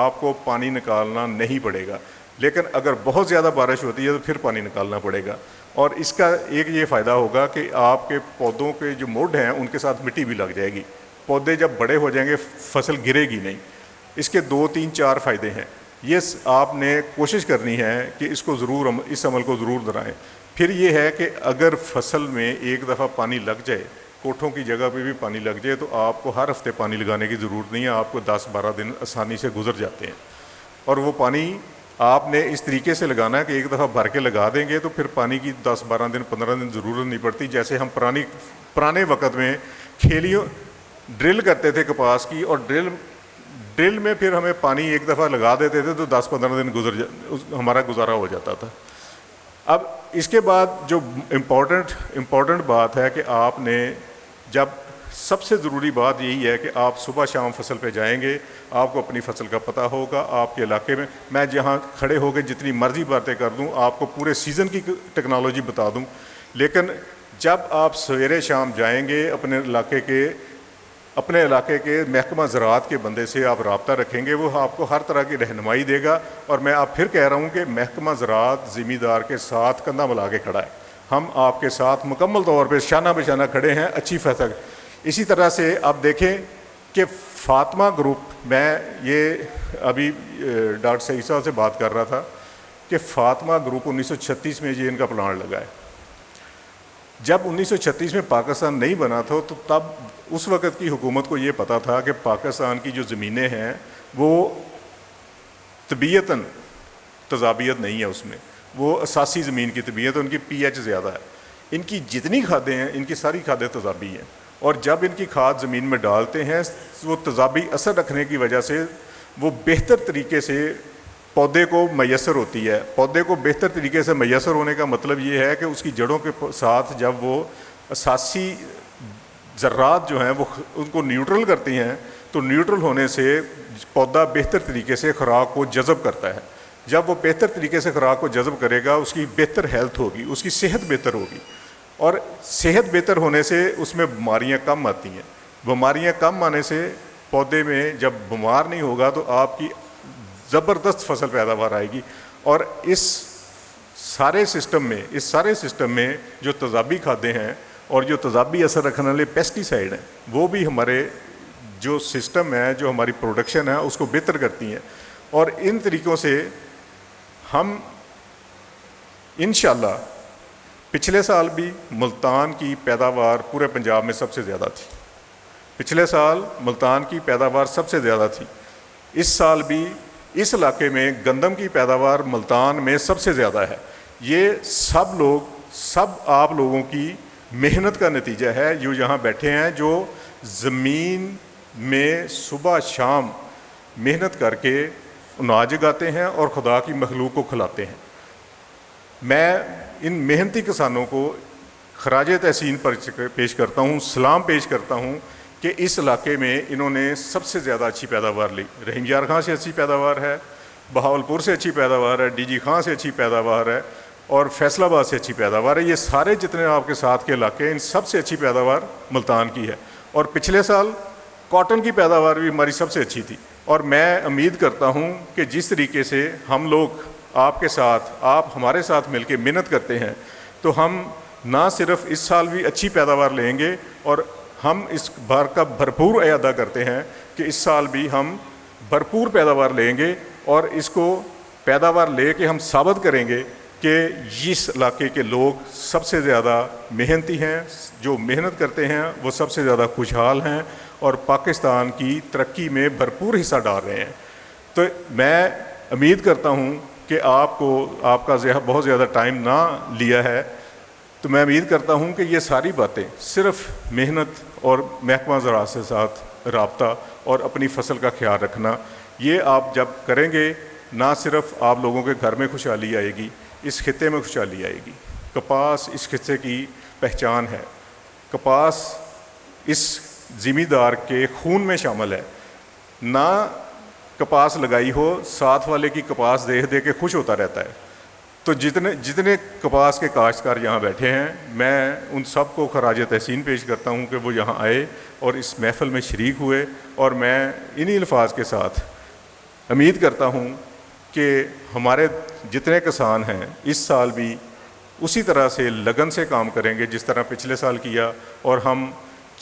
[SPEAKER 4] آپ کو پانی نکالنا نہیں پڑے گا. لیکن اگر بہت زیادہ بارش ہوتی ہے تو پھر پانی نکالنا پڑے گا. اور اس کا ایک یہ فائدہ ہوگا کہ آپ کے پودوں کے جو مڈ ہیں ان کے ساتھ مٹی بھی لگ جائے گی. پودے جب بڑے ہو جائیں گے فصل گرے گی نہیں. اس کے 2-3-4 فائدے ہیں. یہ آپ نے کوشش کرنی ہے کہ اس عمل کو ضرور دہرائیں. پھر یہ ہے کہ اگر فصل میں ایک دفعہ پانی لگ جائے کوٹھوں کی جگہ پہ بھی پانی لگ جائے تو آپ کو ہر ہفتے پانی لگانے کی ضرورت نہیں ہے، آپ کو 10-12 دن آسانی سے گزر جاتے ہیں. اور وہ پانی آپ نے اس طریقے سے لگانا ہے کہ ایک دفعہ بھر کے لگا دیں گے تو پھر پانی کی 10-12 دن 15 دن ضرورت نہیں پڑتی. جیسے ہم پرانے وقت میں کھیلیوں ڈرل کرتے تھے کپاس کی، اور ڈرل میں پھر ہمیں پانی ایک دفعہ لگا دیتے تھے تو 10-15 دن ہمارا گزارا ہو جاتا تھا. اب اس کے بعد جو امپورٹنٹ بات ہے کہ آپ نے جب سب سے ضروری بات یہی ہے کہ آپ صبح شام فصل پہ جائیں گے، آپ کو اپنی فصل کا پتہ ہوگا. آپ کے علاقے میں جہاں کھڑے ہو کے جتنی مرضی باتیں کر دوں، آپ کو پورے سیزن کی ٹیکنالوجی بتا دوں، لیکن جب آپ سویرے شام جائیں گے اپنے علاقے کے محکمہ زراعت کے بندے سے آپ رابطہ رکھیں گے، وہ آپ کو ہر طرح کی رہنمائی دے گا. اور میں آپ پھر کہہ رہا ہوں کہ محکمہ زراعت زمیندار کے ساتھ کندھا ملا کے کھڑا ہے. ہم آپ کے ساتھ مکمل طور پہ شانہ بشانہ کھڑے ہیں اچھی فصل. اسی طرح سے آپ دیکھیں کہ فاطمہ گروپ، میں یہ ابھی ڈاکٹر سعید صاحب سے بات کر رہا تھا کہ فاطمہ گروپ 1936 میں یہ ان کا پلانٹ لگا ہے. جب 1936 میں پاکستان نہیں بنا تھا تو تب اس وقت کی حکومت کو یہ پتہ تھا کہ پاکستان کی جو زمینیں ہیں وہ طبیعتاً تضابیت نہیں ہے، اس میں وہ اساسی زمین کی طبیعت، ان کی پی ایچ زیادہ ہے. ان کی جتنی کھادیں ہیں ان کی ساری کھادیں تضابی ہیں، اور جب ان کی کھاد زمین میں ڈالتے ہیں وہ تضابی اثر رکھنے کی وجہ سے وہ بہتر طریقے سے پودے کو میسر ہوتی ہے. پودے کو بہتر طریقے سے میسر ہونے کا مطلب یہ ہے کہ اس کی جڑوں کے ساتھ جب وہ اساسی ذرات جو ہیں وہ ان کو نیوٹرل کرتی ہیں تو نیوٹرل ہونے سے پودا بہتر طریقے سے خوراک کو جذب کرتا ہے. جب وہ بہتر طریقے سے خوراک کو جذب کرے گا اس کی بہتر ہیلتھ ہوگی، اس کی صحت بہتر ہوگی، اور صحت بہتر ہونے سے اس میں بیماریاں کم آتی ہیں. بیماریاں کم آنے سے پودے میں جب بیمار نہیں ہوگا تو آپ کی زبردست فصل پیداوار آئے گی. اور اس سارے سسٹم میں جو تضابی کھادیں ہیں اور جو تضابی اثر رکھنے والے پیسٹی سائڈ ہیں وہ بھی ہمارے جو سسٹم ہے، جو ہماری پروڈکشن ہے اس کو بہتر کرتی ہیں. اور ان طریقوں سے ہم انشاءاللہ پچھلے سال بھی ملتان کی پیداوار پورے پنجاب میں سب سے زیادہ تھی. پچھلے سال ملتان کی پیداوار سب سے زیادہ تھی. اس سال بھی اس علاقے میں گندم کی پیداوار ملتان میں سب سے زیادہ ہے. یہ سب آپ لوگوں کی محنت کا نتیجہ ہے جو یہاں بیٹھے ہیں، جو زمین میں صبح شام محنت کر کے اناج اگاتے ہیں اور خدا کی مخلوق کو کھلاتے ہیں. میں ان محنتی کسانوں کو خراج تحسین پر پیش کرتا ہوں، سلام پیش کرتا ہوں کہ اس علاقے میں انہوں نے سب سے زیادہ اچھی پیداوار لی. رحیم یار خان سے اچھی پیداوار ہے، بہاولپور سے اچھی پیداوار ہے، ڈی جی خان سے اچھی پیداوار ہے، اور فیصل آباد سے اچھی پیداوار ہے. یہ سارے جتنے آپ کے ساتھ کے علاقے ہیں ان سب سے اچھی پیداوار ملتان کی ہے. اور پچھلے سال کاٹن کی پیداوار بھی ہماری سب سے اچھی تھی. اور میں امید کرتا ہوں کہ جس طریقے سے ہم لوگ آپ ہمارے ساتھ مل کے محنت کرتے ہیں تو ہم نہ صرف اس سال بھی اچھی پیداوار لیں گے، اور ہم اس بار کا بھرپور اعادہ کرتے ہیں کہ اس سال بھی ہم بھرپور پیداوار لیں گے، اور اس کو پیداوار لے کے ہم ثابت کریں گے کہ اس علاقے کے لوگ سب سے زیادہ محنتی ہیں، جو محنت کرتے ہیں وہ سب سے زیادہ خوشحال ہیں اور پاکستان کی ترقی میں بھرپور حصہ ڈال رہے ہیں. تو میں امید کرتا ہوں کہ آپ کا بہت زیادہ ٹائم نہ لیا ہے، تو میں امید کرتا ہوں کہ یہ ساری باتیں صرف محنت اور محکمہ زراعت سے ساتھ رابطہ اور اپنی فصل کا خیال رکھنا، یہ آپ جب کریں گے نہ صرف آپ لوگوں کے گھر میں خوشحالی آئے گی، اس خطے میں خوشحالی آئے گی. کپاس اس خطے کی پہچان ہے. کپاس اس زمیندار کے خون میں شامل ہے. نہ کپاس لگائی ہو، ساتھ والے کی کپاس دیکھ کے خوش ہوتا رہتا ہے. تو جتنے کپاس کے کاشتکار یہاں بیٹھے ہیں، میں ان سب کو خراج تحسین پیش کرتا ہوں کہ وہ یہاں آئے اور اس محفل میں شریک ہوئے. اور میں انہی الفاظ کے ساتھ امید کرتا ہوں کہ ہمارے جتنے کسان ہیں اس سال بھی اسی طرح سے لگن سے کام کریں گے جس طرح پچھلے سال کیا، اور ہم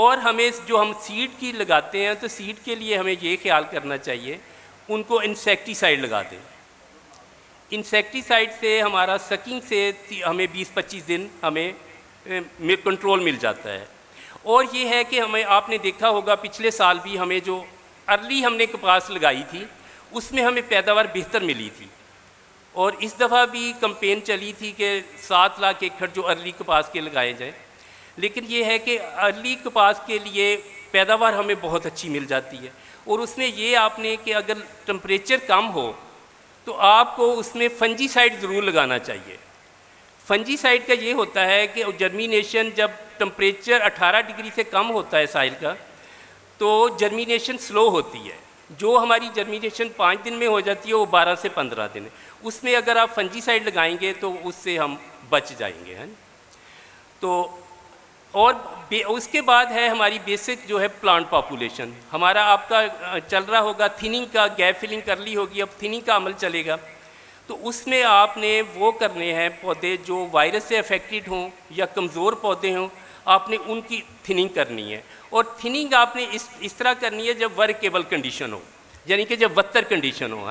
[SPEAKER 5] اور ہمیں جو ہم سیڈ کی لگاتے ہیں تو سیڈ کے لیے ہمیں یہ خیال کرنا چاہیے ان کو انسیکٹیسائڈ لگا دیں. انسیکٹیسائڈ سے ہمارا سکنگ سے ہمیں 20-25 دن ہمیں کنٹرول مل جاتا ہے. اور یہ ہے کہ ہمیں آپ نے دیکھا ہوگا پچھلے سال بھی ہمیں جو ارلی ہم نے کپاس لگائی تھی اس میں ہمیں پیداوار بہتر ملی تھی. اور اس دفعہ بھی کمپین چلی تھی کہ 7 لاکھ ایکڑ جو ارلی کپاس کے لگائے جائیں. لیکن یہ ہے کہ ارلی کپاس کے لیے پیداوار ہمیں بہت اچھی مل جاتی ہے. اور اس میں یہ آپ نے کہ اگر ٹمپریچر کم ہو تو آپ کو اس میں فنجی سائڈ ضرور لگانا چاہیے. فنجی سائڈ کا یہ ہوتا ہے کہ جرمینیشن جب ٹمپریچر 18 ڈگری سے کم ہوتا ہے سائل کا تو جرمینیشن سلو ہوتی ہے. جو ہماری جرمینیشن 5 دن میں ہو جاتی ہے وہ 12 سے 15 دن ہے. اس میں اگر آپ فنجی سائڈ لگائیں گے تو اس سے ہم بچ جائیں گے. تو اور اس کے بعد ہے ہماری بیسک جو ہے پلانٹ پاپولیشن. ہمارا آپ کا چل رہا ہوگا تھننگ کا, گیپ فلنگ کر لی ہوگی, اب تھننگ کا عمل چلے گا. تو اس میں آپ نے وہ کرنے ہیں پودے جو وائرس سے افیکٹڈ ہوں یا کمزور پودے ہوں, آپ نے ان کی تھننگ کرنی ہے. اور تھننگ آپ نے اس طرح کرنی ہے جب ورکیبل کنڈیشن ہو, یعنی کہ جب وتر کنڈیشن ہو.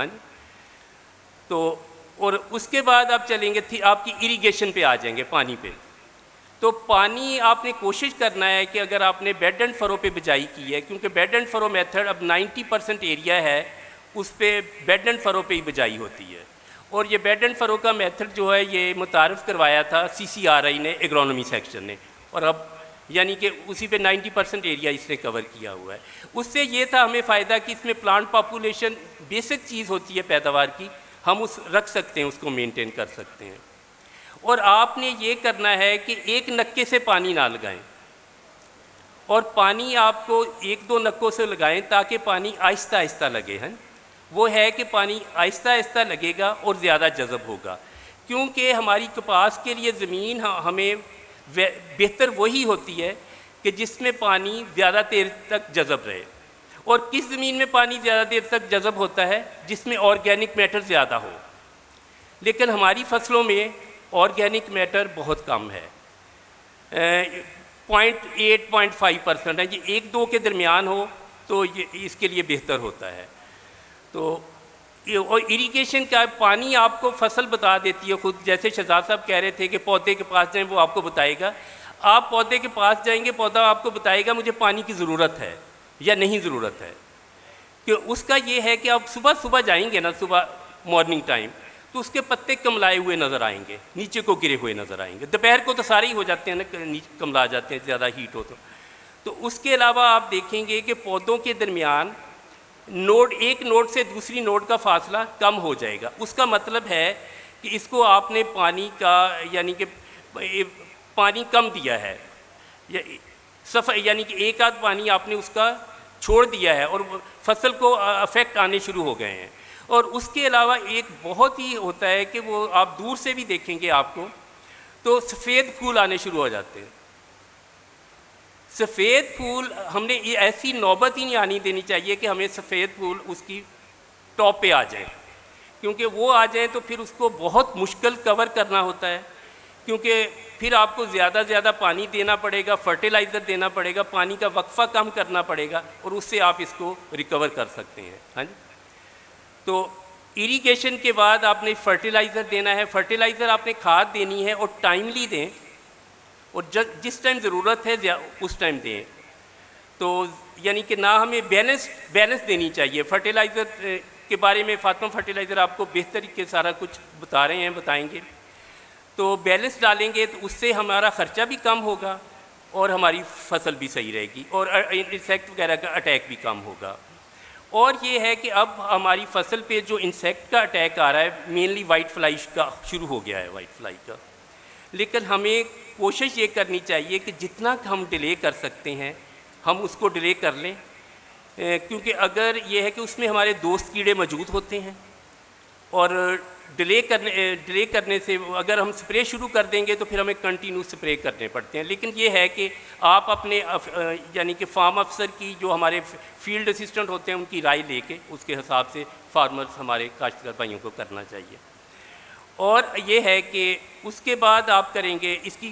[SPEAKER 5] تو اور اس کے بعد آپ چلیں گے آپ کی اریگیشن پہ آ جائیں گے, پانی پہ. تو پانی آپ نے کوشش کرنا ہے کہ اگر آپ نے بیڈ اینڈ فرو پہ بجائی کی ہے, کیونکہ بیڈ اینڈ فرو میتھڈ اب 90% ایریا ہے اس پہ بیڈ اینڈ فرو پہ ہی بجائی ہوتی ہے. اور یہ بیڈ اینڈ فرو کا میتھڈ جو ہے یہ متعارف کروایا تھا CCRI نے, ایگرونومی سیکشن نے, اور اب یعنی کہ اسی پہ 90% ایریا اس نے کور کیا ہوا ہے. اس سے یہ تھا ہمیں فائدہ کہ اس میں پلانٹ پاپولیشن بیسک چیز ہوتی ہے پیداوار کی, ہم رکھ سکتے ہیں, اس کو مینٹین کر سکتے ہیں. اور آپ نے یہ کرنا ہے کہ ایک نکے سے پانی نہ لگائیں, اور پانی آپ کو 1-2 نکوں سے لگائیں تاکہ پانی آہستہ آہستہ لگے. وہ ہے کہ پانی آہستہ آہستہ لگے گا اور زیادہ جذب ہوگا, کیونکہ ہماری کپاس کے لیے زمین ہمیں بہتر وہی ہوتی ہے کہ جس میں پانی زیادہ دیر تک جذب رہے. اور کس زمین میں پانی زیادہ دیر تک جذب ہوتا ہے؟ جس میں آرگینک میٹر زیادہ ہو. لیکن ہماری فصلوں میں آرگینک میٹر بہت کم ہے, 0.8-0.5% ہے. یہ 1-2 کے درمیان ہو تو یہ اس کے لیے بہتر ہوتا ہے. تو اور اریگیشن کا پانی آپ کو فصل بتا دیتی ہے خود, جیسے شہزاد صاحب کہہ رہے تھے کہ پودے کے پاس جائیں وہ آپ کو بتائے گا. آپ پودے کے پاس جائیں گے, پودا آپ کو بتائے گا مجھے پانی کی ضرورت ہے یا نہیں ضرورت ہے. کہ اس کا یہ ہے کہ آپ صبح جائیں گے نا, صبح مارننگ ٹائم, تو اس کے پتے کملائے ہوئے نظر آئیں گے, نیچے کو گرے ہوئے نظر آئیں گے. دوپہر کو تو سارے ہی ہو جاتے ہیں نا, کملا جاتے ہیں زیادہ ہیٹ ہو تو اس کے علاوہ آپ دیکھیں گے کہ پودوں کے درمیان ایک نوڈ سے دوسری نوڈ کا فاصلہ کم ہو جائے گا. اس کا مطلب ہے کہ اس کو آپ نے پانی کا یعنی کہ پانی کم دیا ہے, یعنی کہ ایک آدھ پانی آپ نے اس کا چھوڑ دیا ہے اور فصل کو افیکٹ آنے شروع ہو گئے ہیں. اور اس کے علاوہ ایک بہت ہی ہوتا ہے کہ وہ آپ دور سے بھی دیکھیں گے آپ کو تو سفید پھول آنے شروع ہو جاتے ہیں. سفید پھول ہم نے یہ ایسی نوبت ہی نہیں آنی دینی چاہیے کہ ہمیں سفید پھول اس کی ٹاپ پہ آ جائیں, کیونکہ وہ آ جائیں تو پھر اس کو بہت مشکل کور کرنا ہوتا ہے, کیونکہ پھر آپ کو زیادہ پانی دینا پڑے گا, فرٹیلائزر دینا پڑے گا, پانی کا وقفہ کم کرنا پڑے گا, اور اس سے آپ اس کو ریکور کر سکتے ہیں. ہاں جی. تو اریگیشن کے بعد آپ نے فرٹیلائزر دینا ہے. فرٹیلائزر آپ نے کھاد دینی ہے اور ٹائملی دیں, اور جس ٹائم ضرورت ہے اس ٹائم دیں. تو یعنی کہ نہ ہمیں بیلنس دینی چاہیے. فرٹیلائزر کے بارے میں فاطمہ فرٹیلائزر آپ کو بہتر کے سارا کچھ بتا رہے ہیں, بتائیں گے. تو بیلنس ڈالیں گے تو اس سے ہمارا خرچہ بھی کم ہوگا اور ہماری فصل بھی صحیح رہے گی, اور انسیکٹ وغیرہ کا اٹیک بھی کم ہوگا. اور یہ ہے کہ اب ہماری فصل پہ جو انسیکٹ کا اٹیک آ رہا ہے مینلی وائٹ فلائی کا شروع ہو گیا ہے, وائٹ فلائی کا. لیکن ہمیں کوشش یہ کرنی چاہیے کہ جتنا ہم ڈیلے کر سکتے ہیں ہم اس کو ڈیلے کر لیں, کیونکہ اگر یہ ہے کہ اس میں ہمارے دوست کیڑے موجود ہوتے ہیں, اور ڈیلے کرنے سے اگر ہم سپرے شروع کر دیں گے تو پھر ہمیں کنٹینیو سپرے کرنے پڑتے ہیں. لیکن یہ ہے کہ آپ اپنے یعنی کہ فارم افسر کی جو ہمارے فیلڈ اسسٹنٹ ہوتے ہیں ان کی رائے لے کے اس کے حساب سے فارمرز ہمارے کاشتکار بھائیوں کو کرنا چاہیے. اور یہ ہے کہ اس کے بعد آپ کریں گے اس کی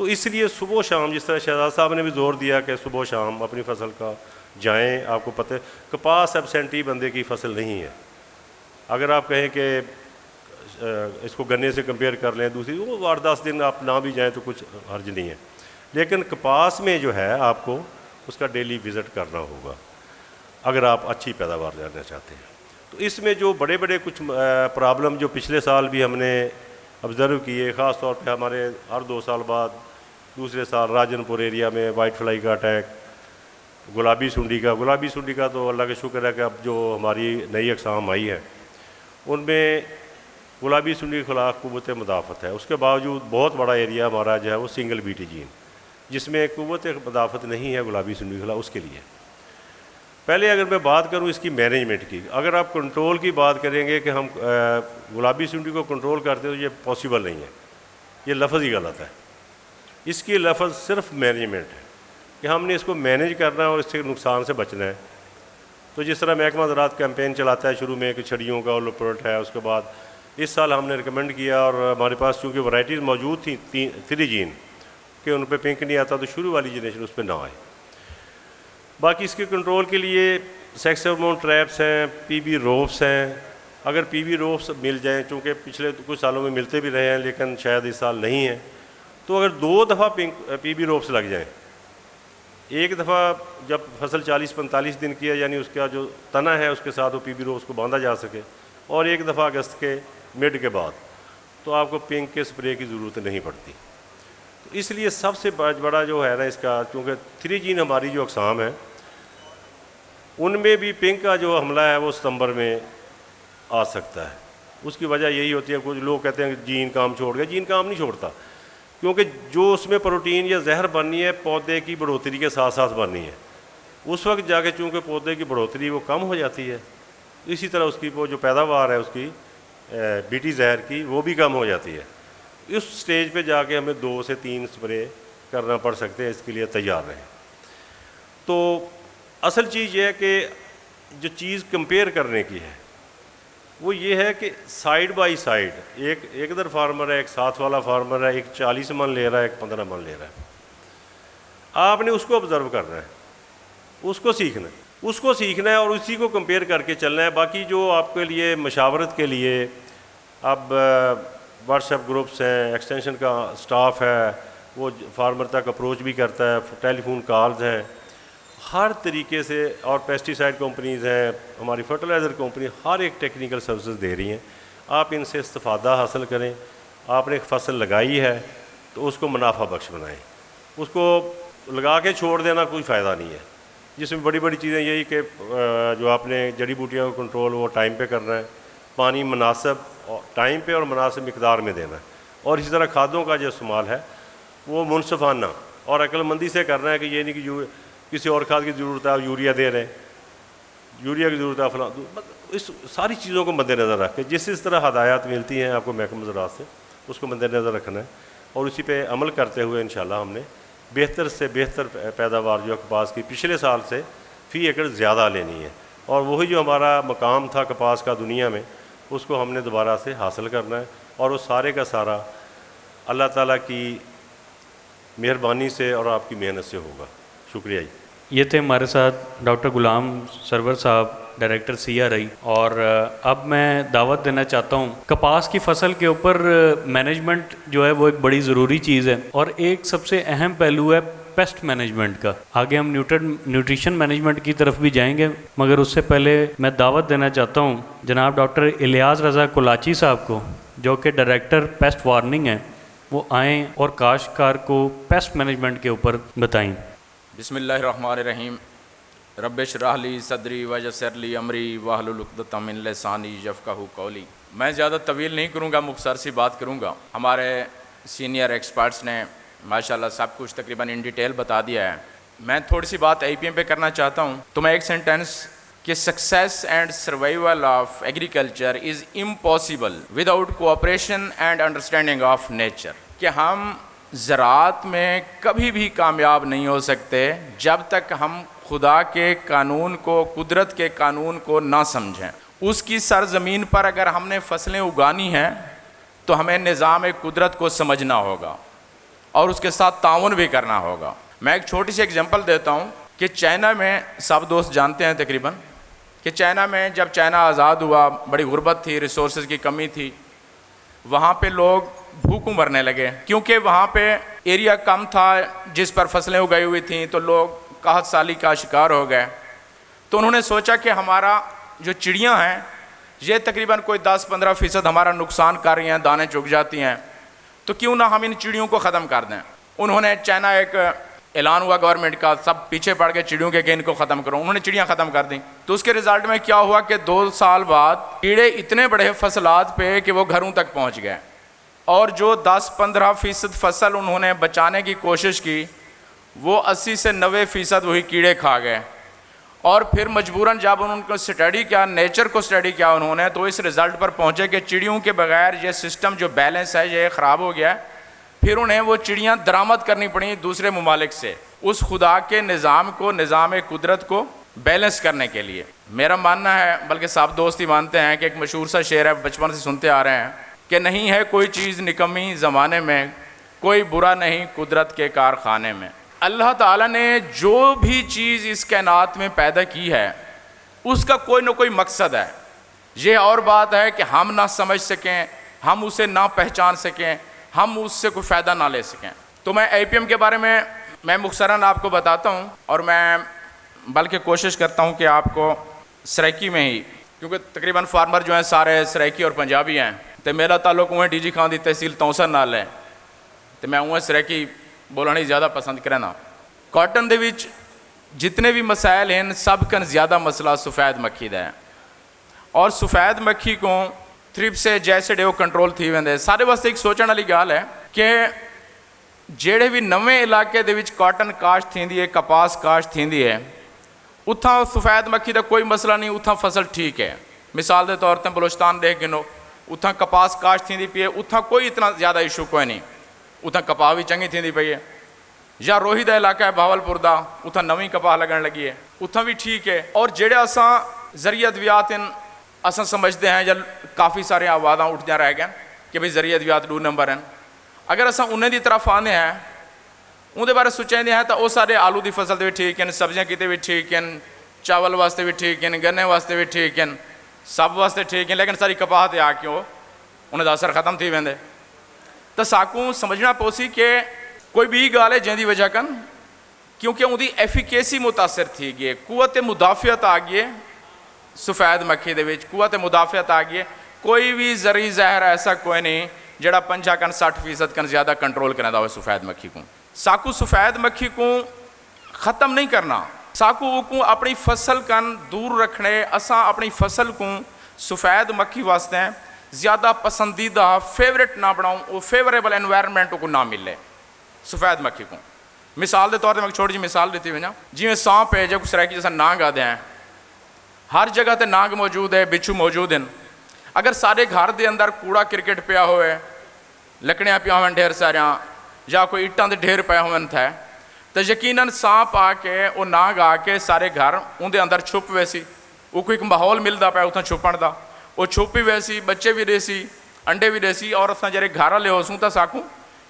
[SPEAKER 6] تو اس لیے صبح و شام جس طرح شہزاد صاحب نے بھی زور دیا کہ صبح و شام اپنی فصل کا جائیں. آپ کو پتہ ہے کپاس ایبسینٹی بندے کی فصل نہیں ہے. اگر آپ کہیں کہ اس کو گنے سے کمپیئر کر لیں دوسری, وہ 8-10 دن آپ نہ بھی جائیں تو کچھ حرج نہیں ہے. لیکن کپاس میں جو ہے آپ کو اس کا ڈیلی وزٹ کرنا ہوگا اگر آپ اچھی پیداوار لینا چاہتے ہیں. تو اس میں جو بڑے بڑے کچھ پرابلم جو پچھلے سال بھی ہم نے آبزرو کیے, خاص طور پہ ہمارے ہر 2 سال بعد دوسرے سال راجن پور ایریا میں وائٹ فلائی کا اٹیک, گلابی سنڈی کا تو اللہ کا شکر ہے کہ اب جو ہماری نئی اقسام آئی ہے ان میں گلابی سنڈی کے خلاف قوت مدافعت ہے. اس کے باوجود بہت بڑا ایریا ہمارا جو ہے وہ سنگل بیٹی جین جس میں قوت مدافعت نہیں ہے گلابی سنڈی کے خلاف. اس کے لیے پہلے اگر میں بات کروں اس کی مینجمنٹ کی, اگر آپ کنٹرول کی بات کریں گے کہ ہم گلابی سنڈی کو کنٹرول کرتے ہیں تو یہ پاسبل نہیں ہے, یہ لفظ ہی غلط ہے. اس کی لفظ صرف مینجمنٹ ہے کہ ہم نے اس کو مینیج کرنا ہے اور اس سے نقصان سے بچنا ہے. تو جس طرح محکمہ زراعت کیمپین چلاتا ہے شروع میں کہ چھڑیوں کا اولوپروٹ ہے, اس کے بعد اس سال ہم نے ریکمینڈ کیا اور ہمارے پاس چونکہ ورائٹیز موجود تھیں 3 جین کہ ان پہ پنک نہیں آتا تو شروع والی جنریشن اس پہ نہ آئے. باقی اس کے کنٹرول کے لیے سیکس ہارمون ٹریپس ہیں, پی بی روپس ہیں. اگر پی بی روپس مل جائیں, چونکہ پچھلے کچھ سالوں میں ملتے بھی رہے ہیں لیکن شاید اس سال نہیں ہیں, تو اگر 2 دفعہ پی بی روپس لگ جائیں, ایک دفعہ جب فصل 40-45 دن کی ہے یعنی اس کا جو تنا ہے اس کے ساتھ وہ پی بی روپس کو باندھا جا سکے, اور ایک دفعہ اگست کے مڈ کے بعد, تو آپ کو پنک کے سپرے کی ضرورت نہیں پڑتی. تو اس لیے سب سے بڑا جو ہے نا اس کا, چونکہ 3 جین ہماری جو اقسام ہیں ان میں بھی پنک کا جو حملہ ہے وہ ستمبر میں آ سکتا ہے. اس کی وجہ یہی ہوتی ہے, کچھ لوگ کہتے ہیں کہ جین کام چھوڑ گیا, جین کام نہیں چھوڑتا, کیونکہ جو اس میں پروٹین یا زہر بننی ہے پودے کی بڑھوتری کے ساتھ ساتھ بننی ہے. اس وقت جا کے چونکہ پودے کی بڑھوتری وہ کم ہو جاتی ہے, اسی طرح اس کی وہ جو پیداوار ہے اس کی بیٹی زہر کی وہ بھی کم ہو جاتی ہے. اس سٹیج پہ جا کے ہمیں 2 سے 3 سپرے کرنا پڑ سکتے ہیں, اس کے لیے تیار رہیں. تو اصل چیز یہ ہے کہ جو چیز کمپیئر کرنے کی ہے وہ یہ ہے کہ سائیڈ بائی سائیڈ ایک ادھر فارمر ہے, ایک ساتھ والا فارمر ہے, ایک 40 من لے رہا ہے, ایک 15 من لے رہا ہے. آپ نے اس کو آبزرو کرنا ہے, اس کو سیکھنا ہے اور اسی کو کمپیئر کر کے چلنا ہے. باقی جو آپ کے لیے مشاورت کے لیے اب واٹس ایپ گروپس ہیں, ایکسٹینشن کا سٹاف ہے, وہ فارمر تک اپروچ بھی کرتا ہے, ٹیلی فون کالز ہیں ہر طریقے سے, اور پیسٹیسائڈ کمپنیز ہیں, ہماری فرٹیلائزر کمپنی ہر ایک ٹیکنیکل سروسز دے رہی ہیں. آپ ان سے استفادہ حاصل کریں. آپ نے ایک فصل لگائی ہے تو اس کو منافع بخش بنائیں, اس کو لگا کے چھوڑ دینا کوئی فائدہ نہیں ہے. جس میں بڑی چیزیں یہی کہ جو آپ نے جڑی بوٹیاں کا کنٹرول وہ ٹائم پہ کرنا ہے, پانی مناسب ٹائم پہ اور مناسب مقدار میں دینا ہے, اور اسی طرح کھادوں کا جو استعمال ہے وہ منصفانہ اور عقل مندی سے کرنا ہے کہ یہ نہیں کہ کسی اور کھاد کی ضرورت ہے آپ یوریا دے رہے ہیں, یوریا کی ضرورت ہے فلاں. اس ساری چیزوں کو مد نظر رکھ کے جس طرح ہدایات ملتی ہیں آپ کو محکمہ زراعت سے, اس کو مد نظر رکھنا ہے, اور اسی پہ عمل کرتے ہوئے انشاءاللہ ہم نے بہتر سے بہتر پیداوار جو کپاس کی پچھلے سال سے فی ایکڑ زیادہ لینی ہے, اور وہی جو ہمارا مقام تھا کپاس کا دنیا میں اس کو ہم نے دوبارہ سے حاصل کرنا ہے, اور وہ سارے کا سارا اللہ تعالیٰ کی مہربانی سے اور آپ کی محنت سے ہوگا. شکریہ جی.
[SPEAKER 1] یہ تھے ہمارے ساتھ ڈاکٹر غلام سرور صاحب, ڈائریکٹر CRI. اور اب میں دعوت دینا چاہتا ہوں, کپاس کی فصل کے اوپر مینجمنٹ جو ہے وہ ایک بڑی ضروری چیز ہے, اور ایک سب سے اہم پہلو ہے پیسٹ مینجمنٹ کا. آگے ہم نیوٹریشن مینجمنٹ کی طرف بھی جائیں گے, مگر اس سے پہلے میں دعوت دینا چاہتا ہوں جناب ڈاکٹر الیاس رضا کولاچی صاحب کو, جو کہ ڈائریکٹر پیسٹ وارننگ ہیں, وہ آئیں اور کاشتکار کو پیسٹ مینجمنٹ کے اوپر بتائیں.
[SPEAKER 7] بسم اللہ الرحمن الرحیم. رب اشرح لی صدری ویسر لی امری واحلل عقدۃ من لسانی یفقہوا قولی. میں زیادہ طویل نہیں کروں گا, مختصر سی بات کروں گا. ہمارے سینئر ایکسپرٹس نے ماشاءاللہ سب کچھ تقریباً ان ڈیٹیل بتا دیا ہے. میں تھوڑی سی بات IPM پہ کرنا چاہتا ہوں. تو میں ایک سینٹینس کہ success and survival of agriculture is impossible without cooperation and understanding of nature. کہ ہم زراعت میں کبھی بھی کامیاب نہیں ہو سکتے جب تک ہم خدا کے قانون کو, قدرت کے قانون کو نہ سمجھیں. اس کی سرزمین پر اگر ہم نے فصلیں اگانی ہیں تو ہمیں نظام قدرت کو سمجھنا ہوگا. اور اس کے ساتھ تعاون بھی کرنا ہوگا. میں ایک چھوٹی سی ایگزامپل دیتا ہوں کہ چائنا میں سب دوست جانتے ہیں تقریباً کہ چائنا میں جب چائنا آزاد ہوا بڑی غربت تھی, ریسورسز کی کمی تھی, وہاں پہ لوگ بھوکوں مرنے لگے کیونکہ وہاں پہ ایریا کم تھا جس پر فصلیں اگائی ہوئی تھیں, تو لوگ قحط سالی کا شکار ہو گئے. تو انہوں نے سوچا کہ ہمارا جو چڑیاں ہیں یہ تقریباً کوئی 10-15% ہمارا نقصان کر رہی ہیں, دانے چگ جاتی ہیں, تو کیوں نہ ہم ان چڑیوں کو ختم کر دیں. انہوں نے چائنا ایک اعلان ہوا گورنمنٹ کا, سب پیچھے پڑ کے چڑیوں کے کہ ان کو ختم کرو. انہوں نے چڑیاں ختم کر دیں. تو اس کے رزلٹ میں کیا ہوا کہ 2 سال بعد کیڑے اتنے بڑے فصلات پہ کہ وہ گھروں تک پہنچ گئے, اور جو 10-15% فصل انہوں نے بچانے کی کوشش کی وہ 80 سے 90% وہی کیڑے کھا گئے. اور پھر مجبوراً جب انہوں نے اسٹڈی کیا, نیچر کو اسٹڈی کیا انہوں نے, تو اس رزلٹ پر پہنچے کہ چڑیوں کے بغیر یہ سسٹم جو بیلنس ہے یہ خراب ہو گیا ہے. پھر انہیں وہ چڑیاں درآمد کرنی پڑیں دوسرے ممالک سے اس خدا کے نظام کو, نظام قدرت کو بیلنس کرنے کے لیے. میرا ماننا ہے, بلکہ سب دوست ہی مانتے ہیں, کہ ایک مشہور سا شعر ہے بچپن سے سنتے آ رہے ہیں کہ نہیں ہے کوئی چیز نکمی زمانے میں, کوئی برا نہیں قدرت کے کارخانے میں. اللہ تعالیٰ نے جو بھی چیز اس کائنات میں پیدا کی ہے اس کا کوئی نہ کوئی مقصد ہے. یہ اور بات ہے کہ ہم نہ سمجھ سکیں, ہم اسے نہ پہچان سکیں, ہم اس سے کوئی فائدہ نہ لے سکیں. تو میں اے پی ایم کے بارے میں مختصراً آپ کو بتاتا ہوں, اور میں بلکہ کوشش کرتا ہوں کہ آپ کو سرائکی میں ہی, کیونکہ تقریباً فارمر جو ہیں سارے سرائکی اور پنجابی ہیں, تو میرا تعلق اویں ڈی جی خان دی تحصیل تونسر نال ہے, تو میں اویں سرائکی بولنا زیادہ پسند کرنا. کاٹن دے وچ جتنے بھی مسائل ہیں سب کن زیادہ مسئلہ سفید مکھی دا ہے, اور سفید مکھی کو تھرپ سے جیسے ڈے وہ کنٹرول تھی ویندے. سارے واسطے ایک سوچنے والی گال ہے کہ جڑے بھی نویں علاقے دے وچ کاٹن کاشت تھیندی ہے, کپاس کاشت تھیندی ہے, اتھاں سفید مکھی دا کوئی مسئلہ نہیں, اتھاں فصل ٹھیک ہے. مثال دے طور تے بلوچستان دیکھ گنو, اتھاں کپاس کاشت تھیندی پئی ہے, اتھاں کوئی اتنا زیادہ ایشو کوئی نہیں, اتھاں کپاہ بھی چنگی تھیندی پئی ہے. یا روہی دا علاقہ ہے بہاولپور دا, اتھاں نویں کپاہ لگن لگی ہے, اتھاں بھی ٹھیک ہے. اور جڑے اساں ذریعہ ادویات اساں سمجھتے ہیں, یا کافی سارے آوازاں اٹھدیاں رہ گئے کہ بھئی ذریعہ ادویات 2 نمبر ہیں, اگر اساں انہیں دی طرف آنے ہیں ان دے بارے سوچیں ہیں تو وہ سارے آلو دی فصل دے بھی ٹھیک ہیں, سبزیاں کیتے بھی ٹھیک ہیں, چاول واسطے بھی ٹھیک ہیں, گنے واسطے بھی ٹھیک ہیں, سب واسطے ٹھیک ہیں, لیکن ساری کپاہ تے آ کے انہیں دا اثر ختم تھی ویندے. تو ساکوں سمجھنا پوسی کہ کوئی بھی گال ہے جن دی وجہ کن کیونکہ ان دی ایفیکیسی متاثر تھی گئی, قوت مدافعت آ گئی سفید مکھی دے وچ, قوت مدافعت آ گئی. کوئی بھی زرعی زہر ایسا کوئی نہیں جڑا 50-60% کن زیادہ کنٹرول کرنا ہوئے سفید مکھی کو. ساکو سفید مکھی کو ختم نہیں کرنا, ساکو کو اپنی فصل کن دور رکھنے. اساں اپنی فصل کو سفید مکھی واسطے زیادہ پسندیدہ فیوریٹ نہ بناؤں, وہ فیوریبل انوائرمنٹ کو نہ ملے سفید مکھی کو. مثال دے طور پر میں چھوٹی جی مثال دیتی ہوئی نا, جی میں سانپ ہے, جب سرائکی جیسا نانگ آدھے ہیں, ہر جگہ تے نانگ موجود ہے, بچھو موجود ہیں. اگر سارے گھر دے اندر کوڑا کرکٹ پیا ہوئے, لکڑیاں پیا ہوئے ڈھیر ساریاں, یا کوئی اٹاں دے ڈھیر پیا ہوئے تھے, تو یقیناً سانپ آ کے وہ نانگ آ کے سارے گھر ان دے اندر چھپ ویسی, وہ کوئی ماحول ملتا پیا اتنا چھپن دا, وہ چھپ بھی ویسی, بچے بھی ریسی, انڈے بھی ریسی. اور اساں جڑے گھر والے ہو سوں تو ساکوں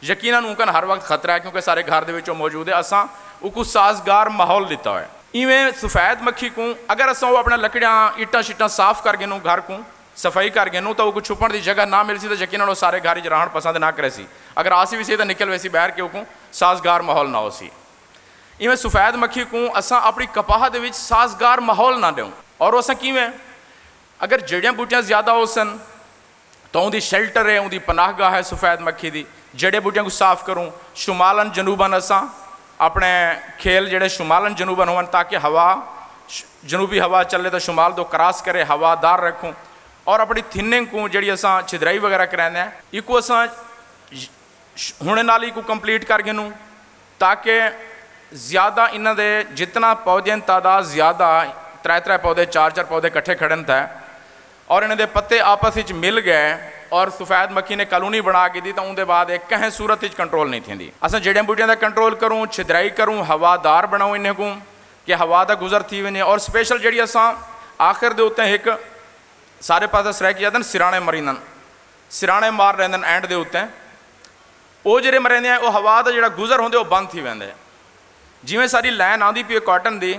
[SPEAKER 7] یقیناً ان کا ہر وقت خطرہ ہے کیونکہ سارے گھر دے وچ موجود ہے. اساں وہ کو سازگار ماحول دیتا ہے. ایویں سفید مکھی کو اگر اساں وہ اپنا لکڑیاں اٹاں شٹاں صاف کر گنوں, گھر کو صفائی کر گنوں, تو وہ چھپن دی جگہ نہ مل سی, تو یقیناً وہ سارے گھر رہن پسند نہ کرے سی. اگر آسی بھی سی تو نکل ویسی باہر کے کو سازگار ماحول نہ ہو سی. ایویں سفید مکھی کو اساں اپنی کپاہ دے وچ سازگار ماحول نہ دوں. اور اساں کیویں اگر جڑیاں بوٹیاں زیادہ ہو سن تو ان دی شیلٹر ہے, ان دی پناہ گاہ ہے سفید مکھی دی. جڑے بوٹیاں کو صاف کروں شمالن جنوباً, اساں اپنے کھیل جڑے شمالن جنوباً ہون تاکہ ہوا جنوبی ہوا چلے تو شمال تو کراس کرے, ہوا دار رکھوں. اور اپنی تھننگ کو جڑی اساں چھدرائی وغیرہ کرانے ہیں یہ کو اساں ہونے نالی کو کمپلیٹ کر گنوں, تاکہ زیادہ انہاں دے جتنا پودے تعداد زیادہ 3 پودے 4 پودے کٹھے کھڑن تھے, اور انہیں دے پتے آپس وچ مل گئے اور سفید مکھی نے کالونی بنا کے دی, تو ان دے بعد ایک کہیں صورت وچ کنٹرول نہیں تھیندی. اساں جڑیاں بوٹیاں دا کنٹرول کروں, چھدرائی کروں, ہوا دار بناؤں انہیں کو کہ ہوا دا گزر تھی ونے. اور سپیشل جڑی اساں آخر دے ہوتے ہیں ایک سارے پاسے سرائکی جاتے ہیں سرانے مرینن, سرانے مار رہندن اینڈ دے ہوتے ہیں, ਉਹ ਜਿਹੜੇ ਮਰਿੰਦੇ ਆ ਉਹ ਹਵਾ ਦਾ ਜਿਹੜਾ ਗੁਜ਼ਰ ਹੁੰਦੇ ਉਹ ਬੰਦ ਥੀ ਵੈਂਦੇ। ਜਿਵੇਂ ਸਾਡੀ ਲਾਈਨ ਆਉਂਦੀ ਪਈ ਕਾਟਨ ਦੀ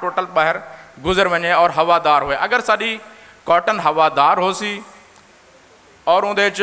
[SPEAKER 7] ਟੋਟਲ ਬਾਹਰ ਗੁਜ਼ਰ ਵਣੇ ਔਰ ਹਵਾਦਾਰ ਹੋਏ। ਅਗਰ ਸਾਡੀ ਕਾਟਨ ਹਵਾਦਾਰ ਹੋ ਸੀ ਔਰ ਉਹਦੇ 'ਚ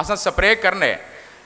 [SPEAKER 7] ਅਸਾਂ ਸਪਰੇ ਕਰਨੇ,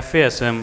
[SPEAKER 1] FASM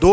[SPEAKER 8] 2